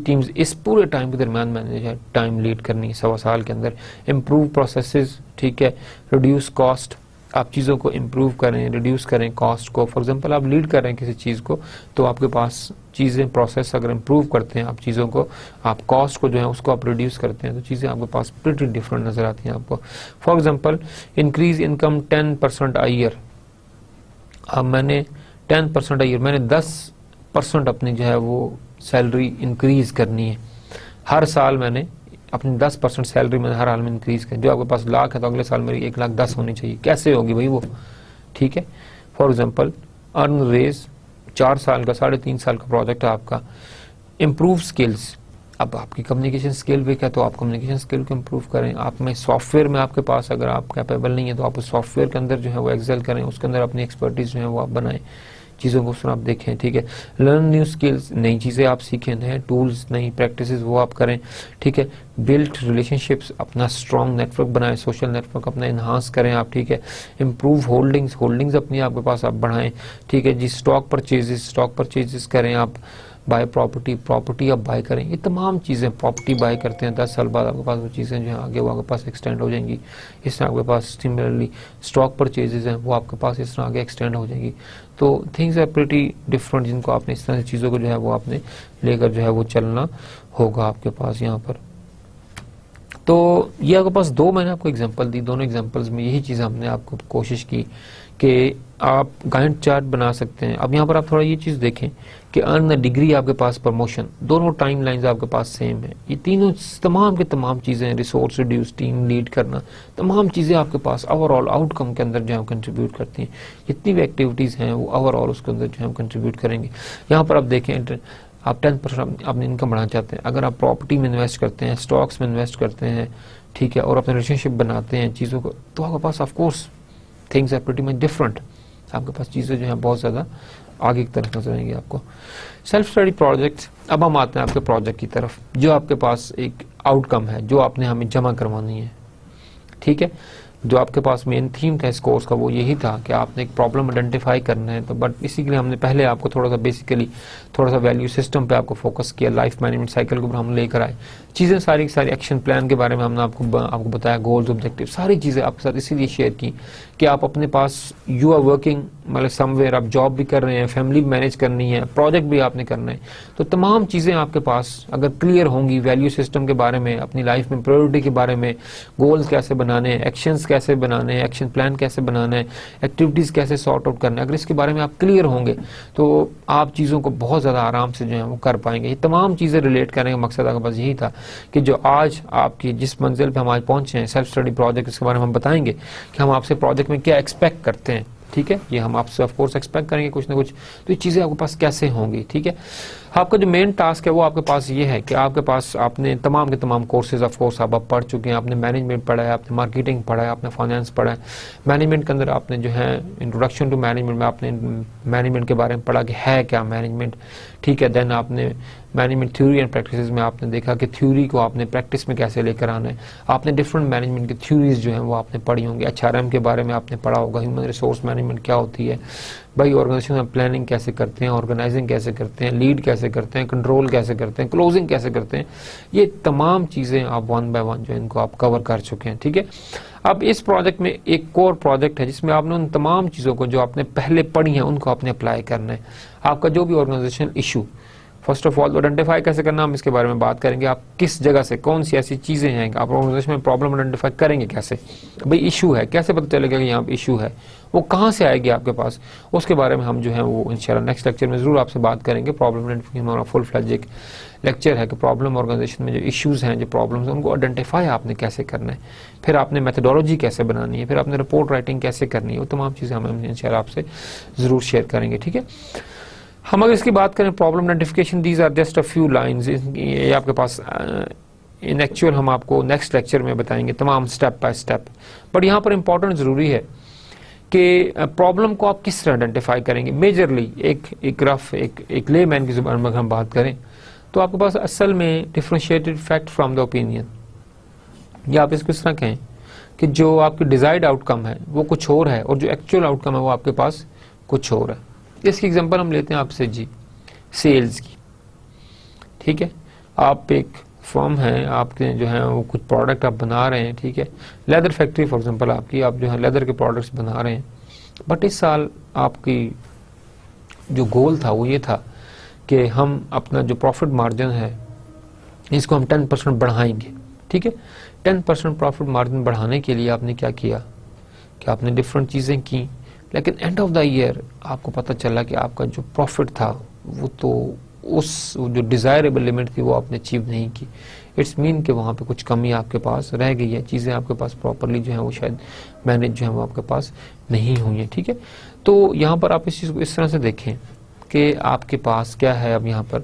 Speaker 1: टीम्स इस पूरे टाइम के दरमियान मैंने जो है टाइम लीड करनी 1.25 साल के अंदर। इम्प्रूव प्रोसेसेस, ठीक है। रिड्यूस कॉस्ट, आप चीज़ों को इम्प्रूव करें, रिड्यूस करें कॉस्ट को। फॉर एग्जांपल आप लीड कर रहे हैं किसी चीज़ को, तो आपके पास चीज़ें प्रोसेस अगर इम्प्रूव करते हैं आप चीज़ों को, आप कॉस्ट को जो है उसको आप रिड्यूस करते हैं, तो चीज़ें आपके पास प्रिटी डिफरेंट नज़र आती हैं आपको। For example increase income 10% a year. अब मैंने 10% a ईयर, मैंने 10% अपनी जो है वो सैलरी इंक्रीज करनी है। हर साल मैंने अपनी 10% सैलरी मैंने हर हाल में इंक्रीज करनी। जो आपके पास लाख है तो अगले साल मेरी 1,10,000 होनी चाहिए। कैसे होगी भाई वो, ठीक है। फॉर एग्जांपल अर्न रेज 4 साल का, 3.5 साल का प्रोजेक्ट है आपका। इम्प्रूव स्किल्स, अब आपकी कम्युनिकेशन स्किल वीक है तो आप कम्युनिकेशन स्किल को इम्प्रूव करें। आप में सॉफ्टवेयर में आपके पास अगर आप कैपेबल नहीं है तो आप उस सॉफ्टवेयर के अंदर जो है वो एक्सेल करें, उसके अंदर अपनी एक्सपर्टीज जो है वो आप बनाएं, चीज़ों को आप देखें, ठीक है। लर्न न्यू स्किल्स, नई चीज़ें आप सीखें, नए टूल्स, नई प्रैक्टिसेस वो आप करें, ठीक है। बिल्ड रिलेशनशिप्स, अपना स्ट्रॉन्ग नेटवर्क बनाएं, सोशल नेटवर्क अपना इन्हांस करें आप, ठीक है। इम्प्रूव होल्डिंग्स अपनी आपके पास आप बढ़ाएं, ठीक है जी। स्टॉक परचेजेस करें आप। बाय प्रॉपर्टी आप बाय करें। ये तमाम चीज़ें, प्रॉपर्टी बाय करते हैं 10 साल बाद आपके पास वो चीज़ें जो है आगे वो आपके पास एक्सटेंड हो जाएंगी। इस तरह आपके पास सिमिलरली स्टॉक परचेजेस हैं वो आपके पास इस तरह आगे एक्सटेंड हो जाएंगी। तो थिंग्स आर प्रिटी डिफरेंट, जिनको आपने इस तरह से चीज़ों को जो है वो आपने लेकर जो है वो चलना होगा आपके पास यहाँ पर। तो ये आपके पास 2 मैंने आपको एग्जांपल दी, दोनों एग्जांपल्स में यही चीज़ हमने आपको कोशिश की कि आप गाइड चार्ट बना सकते हैं। अब यहाँ पर आप थोड़ा ये चीज़ देखें कि अर्न डिग्री आपके पास, प्रमोशन, दोनों टाइम लाइन्स आपके पास सेम है। ये तीनों तमाम के तमाम चीज़ें, रिसोर्स रिड्यूस, टीम लीड करना, तमाम चीज़ें आपके पास ओवरऑल आउटकम के अंदर जो है कंट्रीब्यूट करती हैं। जितनी भी एक्टिविटीज़ हैं वो ओवरऑल उसके अंदर जो है कंट्रीब्यूट करेंगे। यहाँ पर आप देखें आप 10% अपनी इनकम बढ़ाना चाहते हैं, अगर आप प्रॉपर्टी में इन्वेस्ट करते हैं, स्टॉक्स में इन्वेस्ट करते हैं, ठीक है, और अपने रिलेशनशिप बनाते हैं चीज़ों को, तो आपके पास of course things are pretty much different. आपके पास चीज़ें जो हैं बहुत ज़्यादा आगे की तरफ नजर आएंगे आपको। सेल्फ स्टडी प्रोजेक्ट, अब हम आते हैं आपके प्रोजेक्ट की तरफ, जो आपके पास एक आउटकम है जो आपने हमें जमा करवानी है। ठीक है, जो आपके पास मेन थीम था इस कोर्स का वो यही था कि आपने एक प्रॉब्लम आइडेंटिफाई करना है। तो बट इसी के लिए हमने पहले आपको थोड़ा सा बेसिकली थोड़ा सा वैल्यू सिस्टम पे आपको फोकस किया, लाइफ मैनेजमेंट साइकिल के ऊपर हम लेकर आए, चीज़ें सारी सारी एक्शन प्लान के बारे में हमने आपको बताया, गोल्स ऑब्जेक्टिव सारी चीज़ें आपके साथ इसीलिए शेयर की कि आप अपने पास यू आर वर्किंग, मतलब समवेयर आप जॉब भी कर रहे हैं, फैमिली मैनेज करनी है, प्रोजेक्ट भी आपने करना है, तो तमाम चीज़ें आपके पास अगर क्लियर होंगी वैल्यू सिस्टम के बारे में, अपनी लाइफ में प्रायोरिटी के बारे में, गोल्स कैसे बनाने हैं, एक्शंस कैसे बनाने हैं, एक्शन प्लान कैसे बनाना है, एक्टिविटीज़ कैसे सॉर्ट आउट करना है, अगर इसके बारे में आप क्लियर होंगे तो आप चीज़ों को बहुत ज़्यादा आराम से जो है वो कर पाएंगे। ये तमाम चीज़ें रिलेट करने का मकसद आपके पास यही था कि जो आज आपकी जिस मंजिल पे हम आज पहुंचे हैं सेल्फ स्टडी प्रोजेक्ट, इसके बारे में हम बताएंगे कि हम आपसे प्रोजेक्ट में क्या एक्सपेक्ट करते हैं। ठीक है, ये हम आपसे ऑफ कोर्स एक्सपेक्ट करेंगे कुछ ना कुछ, तो ये चीज़ें आपके पास कैसे होंगी। ठीक है, आपका जो मेन टास्क है वो आपके पास ये है कि आपके पास आपने तमाम के तमाम कोर्सेज ऑफ कोर्स आप पढ़ चुके हैं, आपने मैनेजमेंट पढ़ा है, आपने मार्केटिंग पढ़ा है, आपने फाइनेंस पढ़ा है, मैनेजमेंट के अंदर आपने जो है इंट्रोडक्शन टू मैनेजमेंट में आपने मैनेजमेंट के बारे में पढ़ा कि है क्या मैनेजमेंट। ठीक है, देन आपने मैनेजमेंट थ्योरी एंड प्रैक्टिसेस में आपने देखा कि थ्योरी को आपने प्रैक्टिस में कैसे लेकर आना है, आपने डिफरेंट मैनेजमेंट की थ्योरीज जो हैं वो आपने पढ़ी होंगी, HRM के बारे में आपने पढ़ा होगा, ह्यूमन रिसोर्स मैनेजमेंट क्या होती है भाई, ऑर्गेनाइजेशन में प्लानिंग कैसे करते हैं, ऑर्गेनाइजिंग कैसे करते हैं, लीड कैसे करते हैं, कंट्रोल कैसे करते हैं, क्लोजिंग कैसे करते हैं, ये तमाम चीज़ें आप वन बाय वन जो इनको आप कवर कर चुके हैं। ठीक है, अब इस प्रोजेक्ट में एक कोर प्रोजेक्ट है जिसमें आपने उन तमाम चीज़ों को जो आपने पहले पढ़ी हैं उनको आपने अप्लाई करना है। आपका जो भी organizational issue, first of all identify कैसे करना, हम इसके बारे में बात करेंगे। आप किस जगह से कौन सी ऐसी चीज़ें हैं, आप ऑर्गेनाइजेशन में प्रॉब्लम आइडेंटिफाई करेंगे कैसे, भाई इशू है, कैसे पता चलेगा कि यहाँ इशू है, वो कहाँ से आएगी आपके पास, उसके बारे में हम जो है वो इंशाल्लाह नेक्स्ट लेक्चर में ज़रूर आपसे बात करेंगे। प्रॉब्लम आइडेंटिफिकेशन हमारा फुल फ्लैज एक लेक्चर है कि प्रॉब्लम ऑर्गेनाइजेशन में जो इश्यूज़ हैं, जो प्रॉब्लम्स हैं, उनको आइडेंटिफाई आपने कैसे करना है, फिर आपने मेथडोलॉजी कैसे बनानी है, फिर आपने रिपोर्ट राइटिंग कैसे करनी है, वो तमाम चीज़ें हम इंशाल्लाह आपसे ज़रूर शेयर करेंगे। ठीक है, हम अगर इसकी बात करें problem identification, these are just a few lines, ये आपके पास इन एक्चुअल हम आपको नेक्स्ट लेक्चर में बताएंगे तमाम स्टेप बाय स्टेप। बट यहाँ पर इंपॉर्टेंट ज़रूरी है कि प्रॉब्लम को आप किस तरह आइडेंटिफाई करेंगे। मेजरली एक रफ एक लेमैन की ज़ुबान में हम बात करें तो आपके पास असल में differentiated fact from the opinion, या आप इसको इस तरह कहें कि जो आपकी डिजायर्ड आउटकम है वो कुछ और है और जो एक्चुअल आउटकम है वो आपके पास कुछ और है। इसकी एग्जांपल हम लेते हैं आपसे जी सेल्स की। ठीक है, आप एक फर्म है, आपके जो है वो कुछ प्रोडक्ट आप बना रहे हैं, ठीक है, लेदर फैक्ट्री फॉर एग्जांपल आपकी, आप जो है लेदर के प्रोडक्ट्स बना रहे हैं, बट इस साल आपकी जो गोल था वो ये था कि हम अपना जो प्रॉफिट मार्जिन है इसको हम 10% बढ़ाएंगे। ठीक है, 10% प्रॉफिट मार्जिन बढ़ाने के लिए आपने क्या किया कि आपने डिफरेंट चीज़ें की, लेकिन एंड ऑफ द ईयर आपको पता चला कि आपका जो प्रॉफिट था वो तो उस जो डिज़ायरेबल लिमिट थी वो आपने अचीव नहीं की। इट्स मीन कि वहाँ पे कुछ कमी आपके पास रह गई है, चीज़ें आपके पास प्रॉपरली जो है वो शायद मैनेज जो है वो आपके पास नहीं हुई है। ठीक है, तो यहाँ पर आप इस चीज़ को इस तरह से देखें कि आपके पास क्या है अब यहाँ पर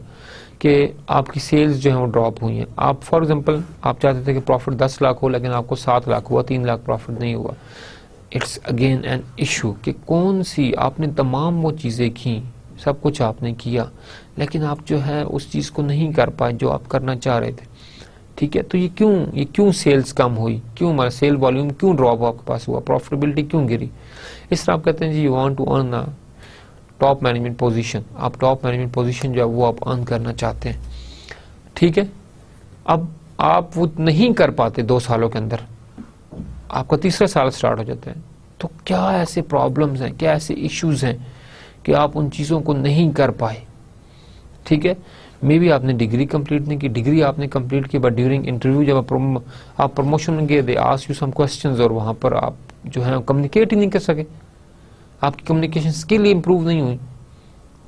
Speaker 1: कि आपकी सेल्स जो है वो ड्रॉप हुई हैं। आप फॉर एग्जांपल आप चाहते थे कि प्रॉफिट 10 लाख हो, लेकिन आपको 7 लाख हुआ, 3 लाख प्रॉफिट नहीं हुआ। इट्स अगेन एन इशू कि कौन सी आपने तमाम वो चीज़ें की, सब कुछ आपने किया, लेकिन आप जो है उस चीज़ को नहीं कर पाए जो आप करना चाह रहे थे। ठीक है, तो ये क्यों सेल्स कम हुई, क्यों हमारा सेल वॉल्यूम क्यों ड्रॉप आपके पास हुआ, प्रॉफिटेबिलिटी क्यों गिरी। इस तरह आप कहते हैं जी you want to earn a top management position, आप टॉप मैनेजमेंट पोजीशन जो है वो आप अर्न करना चाहते हैं। ठीक है, अब आप वो नहीं कर पाते 2 सालों के अंदर, आपका तीसरा साल स्टार्ट हो जाता है, तो क्या ऐसे प्रॉब्लम्स हैं, क्या ऐसे इश्यूज हैं कि आप उन चीज़ों को नहीं कर पाए। ठीक है, मे बी आपने डिग्री कंप्लीट नहीं की, डिग्री आपने कंप्लीट की, बट ड्यूरिंग इंटरव्यू जब आप प्रमोशन में गए, they ask you some questions और वहाँ पर आप जो है कम्युनिकेट ही नहीं कर सके, आपकी कम्युनिकेशन स्किल इंप्रूव नहीं हुई,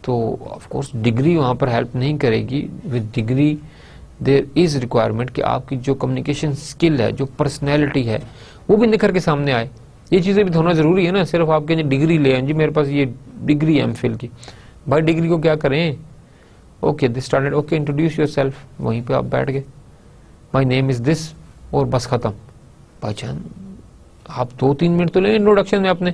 Speaker 1: तो ऑफ कोर्स डिग्री वहाँ पर हेल्प नहीं करेगी। With degree there is requirement कि आपकी जो कम्युनिकेशन स्किल है, जो पर्सनैलिटी है, वो भी निखर के सामने आए। ये चीज़ें भी होना ज़रूरी है ना, सिर्फ आपके जो डिग्री ले आए जी मेरे पास ये डिग्री है एमफिल की, भाई डिग्री को क्या करें, okay this started, okay introduce yourself, वहीं पे आप बैठ गए, माय नेम इज़ दिस, और बस ख़त्म। भाईजान आप 2-3 मिनट तो लें इंट्रोडक्शन में, अपने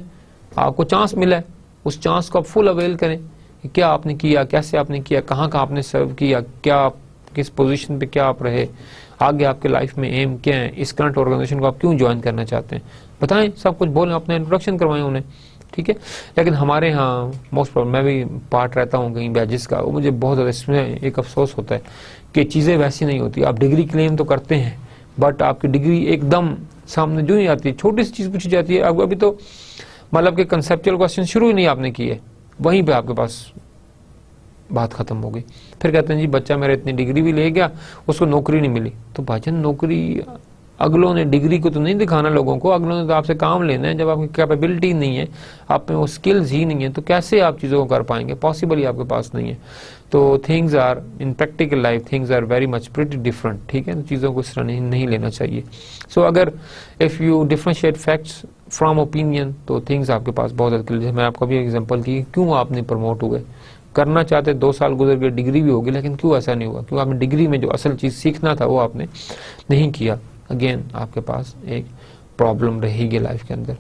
Speaker 1: आपको चांस मिला है, उस चांस को आप फुल अवेल करें। कि क्या आपने किया, कैसे आपने किया, कहाँ कहाँ आपने सर्व किया, क्या आप किस पोजीशन पे क्या आप रहे, आगे आपके लाइफ में एम क्या है, इस करंट ऑर्गेनाइजेशन को आप क्यों ज्वाइन करना चाहते हैं, बताएं, सब कुछ बोलें, अपना इंट्रोडक्शन करवाएं उन्हें, ठीक है। लेकिन हमारे यहाँ मोस्ट प्रॉब्लम, मैं भी पार्ट रहता हूँ कहीं बैचेस का, वो मुझे बहुत ज़्यादा इसमें एक अफसोस होता है कि चीज़ें वैसी नहीं होती। आप डिग्री क्लेम तो करते हैं बट आपकी डिग्री एकदम सामने जो ही आती है, छोटी सी चीज़ पूछी जाती है, अब अभी तो मतलब कि कंसेप्चुअल क्वेश्चन शुरू ही नहीं आपने किए, वहीं पे आपके पास बात खत्म हो गई। फिर कहते हैं जी बच्चा मेरा इतनी डिग्री भी ले गया, उसको नौकरी नहीं मिली। तो भाईजान नौकरी, अगलों ने डिग्री को तो नहीं दिखाना लोगों को, अगलों ने तो आपसे काम लेना है। जब आपकी कैपेबिलिटी नहीं है, आप में वो स्किल्स ही नहीं है, तो कैसे आप चीज़ों को कर पाएंगे, पॉसिबल ही आपके पास नहीं है। तो things are in practical life, things are very much pretty different, ठीक है। तो चीज़ों को इस तरह नहीं लेना चाहिए। सो अगर if you differentiate facts from opinion, तो थिंग्स आपके पास बहुत ज़्यादा क्लियर है। मैं आपको भी एग्जाम्पल दी, क्यों आपने प्रमोट हुए, करना चाहते 2 साल गुजर गए, डिग्री भी होगी, लेकिन क्यों ऐसा नहीं हुआ, क्यों आपने डिग्री में जो असल चीज़ सीखना था वो आपने नहीं किया। अगेन आपके पास एक प्रॉब्लम रहेगी लाइफ के अंदर।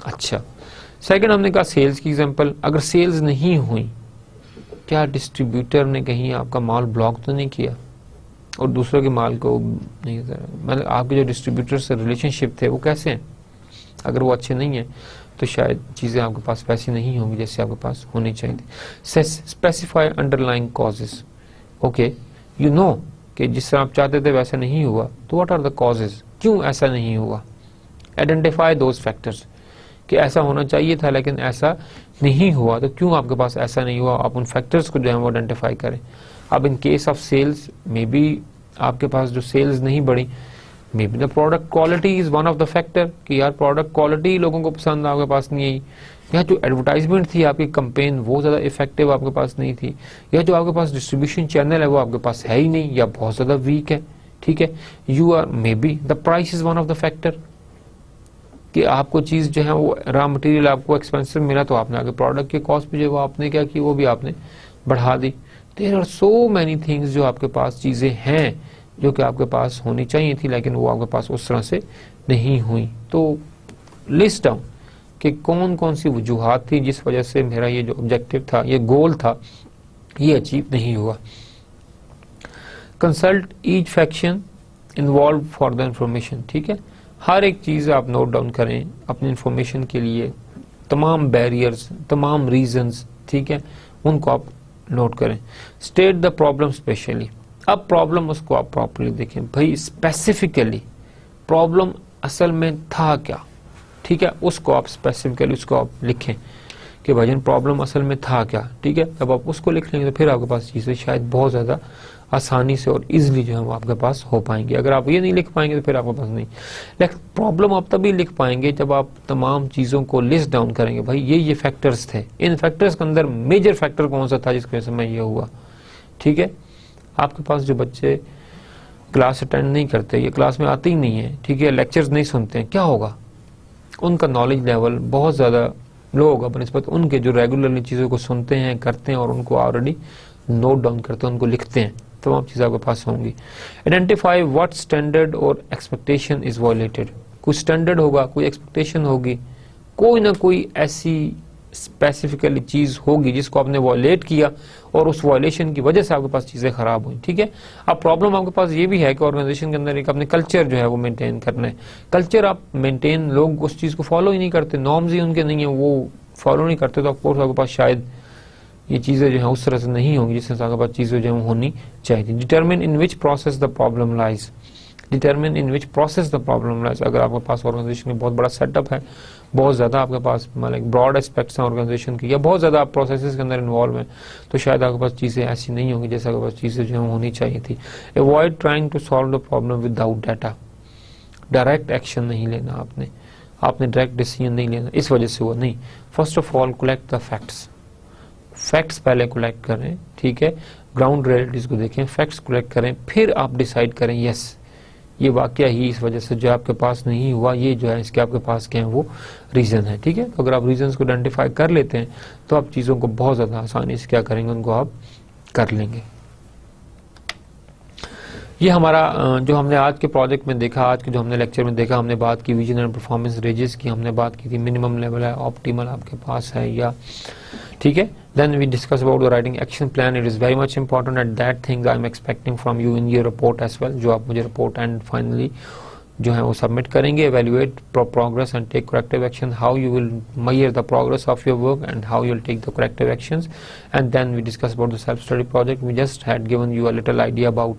Speaker 1: अच्छा, सेकंड हमने कहा सेल्स की एग्जांपल। अगर सेल्स नहीं हुई, क्या डिस्ट्रीब्यूटर ने कहीं आपका माल ब्लॉक तो नहीं किया और दूसरों के माल को नहीं, मतलब आपके जो डिस्ट्रीब्यूटर से रिलेशनशिप थे वो कैसे हैं, अगर वो अच्छे नहीं हैं तो शायद चीज़ें आपके पास वैसी नहीं होंगी जैसे आपके पास होनी चाहिए थी। Specify underlying causes. Okay, you know कि जिस तरह आप चाहते थे वैसा नहीं हुआ, तो व्हाट आर द कॉजेज, क्यों ऐसा नहीं हुआ। आइडेंटिफाई दोज फैक्टर्स, कि ऐसा होना चाहिए था लेकिन ऐसा नहीं हुआ, तो क्यों आपके पास ऐसा नहीं हुआ। आप उन फैक्टर्स को जो है वो आइडेंटिफाई करें। अब in case of sales, maybe आपके पास जो सेल्स नहीं बढ़ी, maybe the product quality is one of the factor, कि यार प्रोडक्ट क्वालिटी लोगों को पसंद आपके पास नहीं आई, या जो एडवर्टाइजमेंट थी आपकी कैंपेन वो ज़्यादा इफेक्टिव आपके पास नहीं थी, या जो आपके पास डिस्ट्रीब्यूशन चैनल है वो आपके पास है ही नहीं, या बहुत ज़्यादा वीक है, ठीक है। You are, maybe the price is one of the factor, कि आपको चीज़ जो है वो रॉ मटेरियल आपको एक्सपेंसिव मिला, तो आपने आगे प्रोडक्ट की कॉस्ट भी जो वो आपने क्या की, वो भी आपने बढ़ा दी। There are so many things जो आपके पास चीज़ें हैं जो कि आपके पास होनी चाहिए थी, लेकिन वो आपके पास उस तरह से नहीं हुई। तो लिस्ट डाउन कि कौन कौन सी वजूहात थी जिस वजह से मेरा ये जो ऑब्जेक्टिव था, ये गोल था, ये अचीव नहीं हुआ। Consult each faction involve for the information, ठीक है। हर एक चीज़ आप नोट डाउन करें अपनी इंफॉर्मेशन के लिए, तमाम बैरियर्स, तमाम रीजंस, ठीक है, उनको आप नोट करें। State the problem specially. अब प्रॉब्लम उसको आप प्रॉपर्ली देखें, भाई स्पेसिफिकली प्रॉब्लम असल में था क्या, ठीक है, उसको आप स्पेसिफिकली उसको आप लिखें कि भाईजान प्रॉब्लम असल में था क्या, ठीक है। जब आप उसको लिख लेंगे तो फिर आपके पास चीज़ें शायद बहुत ज़्यादा आसानी से और इजीली जो है वो आपके पास हो पाएंगी। अगर आप ये नहीं लिख पाएंगे तो फिर आपके पास नहीं। लेकिन प्रॉब्लम आप तभी लिख पाएंगे जब आप तमाम चीज़ों को लिस्ट डाउन करेंगे, भाई ये फैक्टर्स थे, इन फैक्टर्स के अंदर मेजर फैक्टर कौन सा था जिसकी वजह से मैं ये हुआ, ठीक है। आपके पास जो बच्चे क्लास अटेंड नहीं करते, ये क्लास में आते ही नहीं है, ठीक है, लेक्चर्स नहीं सुनते हैं, क्या होगा, उनका नॉलेज लेवल बहुत ज़्यादा लो होगा बनिस्बत उनके जो रेगुलरली चीज़ों को सुनते हैं, करते हैं और उनको ऑलरेडी नोट डाउन करते हैं, उनको लिखते हैं, तमाम चीज़ें आपके पास होंगी। आइडेंटिफाई व्हाट स्टैंडर्ड और एक्सपेक्टेशन इज वायलेटेड। कुछ स्टैंडर्ड होगा, कोई एक्सपेक्टेशन होगी, कोई ना कोई ऐसी स्पेसिफिकली चीज़ होगी जिसको आपने वायलेट किया और उस वायलेशन की वजह से आपके पास चीज़ें खराब हुई, ठीक है। अब प्रॉब्लम आपके पास ये भी है कि ऑर्गेनाइजेशन के अंदर एक अपने कल्चर जो है वो मेंटेन करना है। कल्चर आप मेंटेन, लोग उस चीज़ को फॉलो ही नहीं करते, नॉर्म्स ही उनके नहीं है, वो फॉलो नहीं करते, तो ऑफकोर्स आपके पास शायद ये चीज़ें जो है उस तरह से नहीं होंगी जिस तरह से आपके पास चीज़ें जो है होनी चाहिए। Determine in which process the problem lies. Determine in which process the problem lies. अगर आपके पास ऑर्गेनाइजेशन में बहुत बड़ा सेटअप है, बहुत ज़्यादा आपके पास मतलब ब्रॉड एस्पेक्ट्स हैं ऑर्गेनाइजेशन की, या बहुत ज़्यादा आप प्रोसेसेस के अंदर इन्वॉल्व हैं, तो शायद आपके पास चीज़ें ऐसी नहीं होंगी जैसे आपके पास चीज़ें जो होनी चाहिए थी। Avoid trying to solve the problem without data. Direct action नहीं लेना आपने डायरेक्ट डिसीजन नहीं लेना, इस वजह से वो नहीं। First of all collect the facts. Facts पहले कलेक्ट करें, ठीक है, ग्राउंड रियलिटीज़ को देखें, फैक्ट्स कलेक्ट करें, फिर आप डिसाइड करें यस ये वाकया ही इस वजह से जो आपके पास नहीं हुआ, ये जो है इसके आपके पास क्या है वो रीज़न है, ठीक है। तो अगर आप रीजंस को आइडेंटिफाई कर लेते हैं तो आप चीज़ों को बहुत ज़्यादा आसानी से क्या करेंगे, उनको आप कर लेंगे। ये हमारा जो हमने आज के प्रोजेक्ट में देखा, आज के जो हमने लेक्चर में देखा, हमने बात की विजन एंड परफॉर्मेंस रेंजेस की, हमने बात की थी मिनिमम लेवल है, ऑप्टिमल आपके पास है या ठीक है. Then we discuss about the writing action plan. It is very much important and that things I am expecting from you in your report as well. जो आप मुझे report and finally जो है वो सबमिट करेंगे. Evaluate progress and take corrective action. How you will measure the progress of your work and how you will take the corrective actions. And then we discuss about the self-study project. We just had given you a little idea about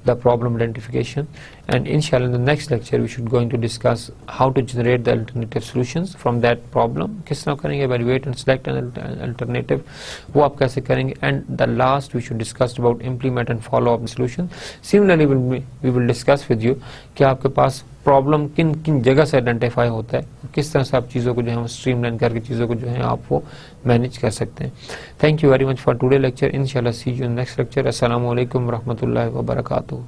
Speaker 1: the problem identification. And inshallah in the next lecture we should going to discuss how to generate the alternative solutions from that problem. किस तरह करेंगे, evaluate and select an alternative, वो आप कैसे करेंगे. And the last we should discuss about implement and follow up the solution. Similarly we will discuss with you कि आपके पास प्रॉब्लम किन किन जगह से आइडेंटिफाई होता है, किस तरह से आप चीज़ों को जो है स्ट्रीमलाइन करके चीज़ों को जो है आप वो मैनेज कर सकते हैं. Thank you very much for today lecture. इंशाल्लाह सी यू इन नेक्स्ट लेक्चर. अस्सलामु अलैकुम रहमतुल्लाहि व बरकातुहू.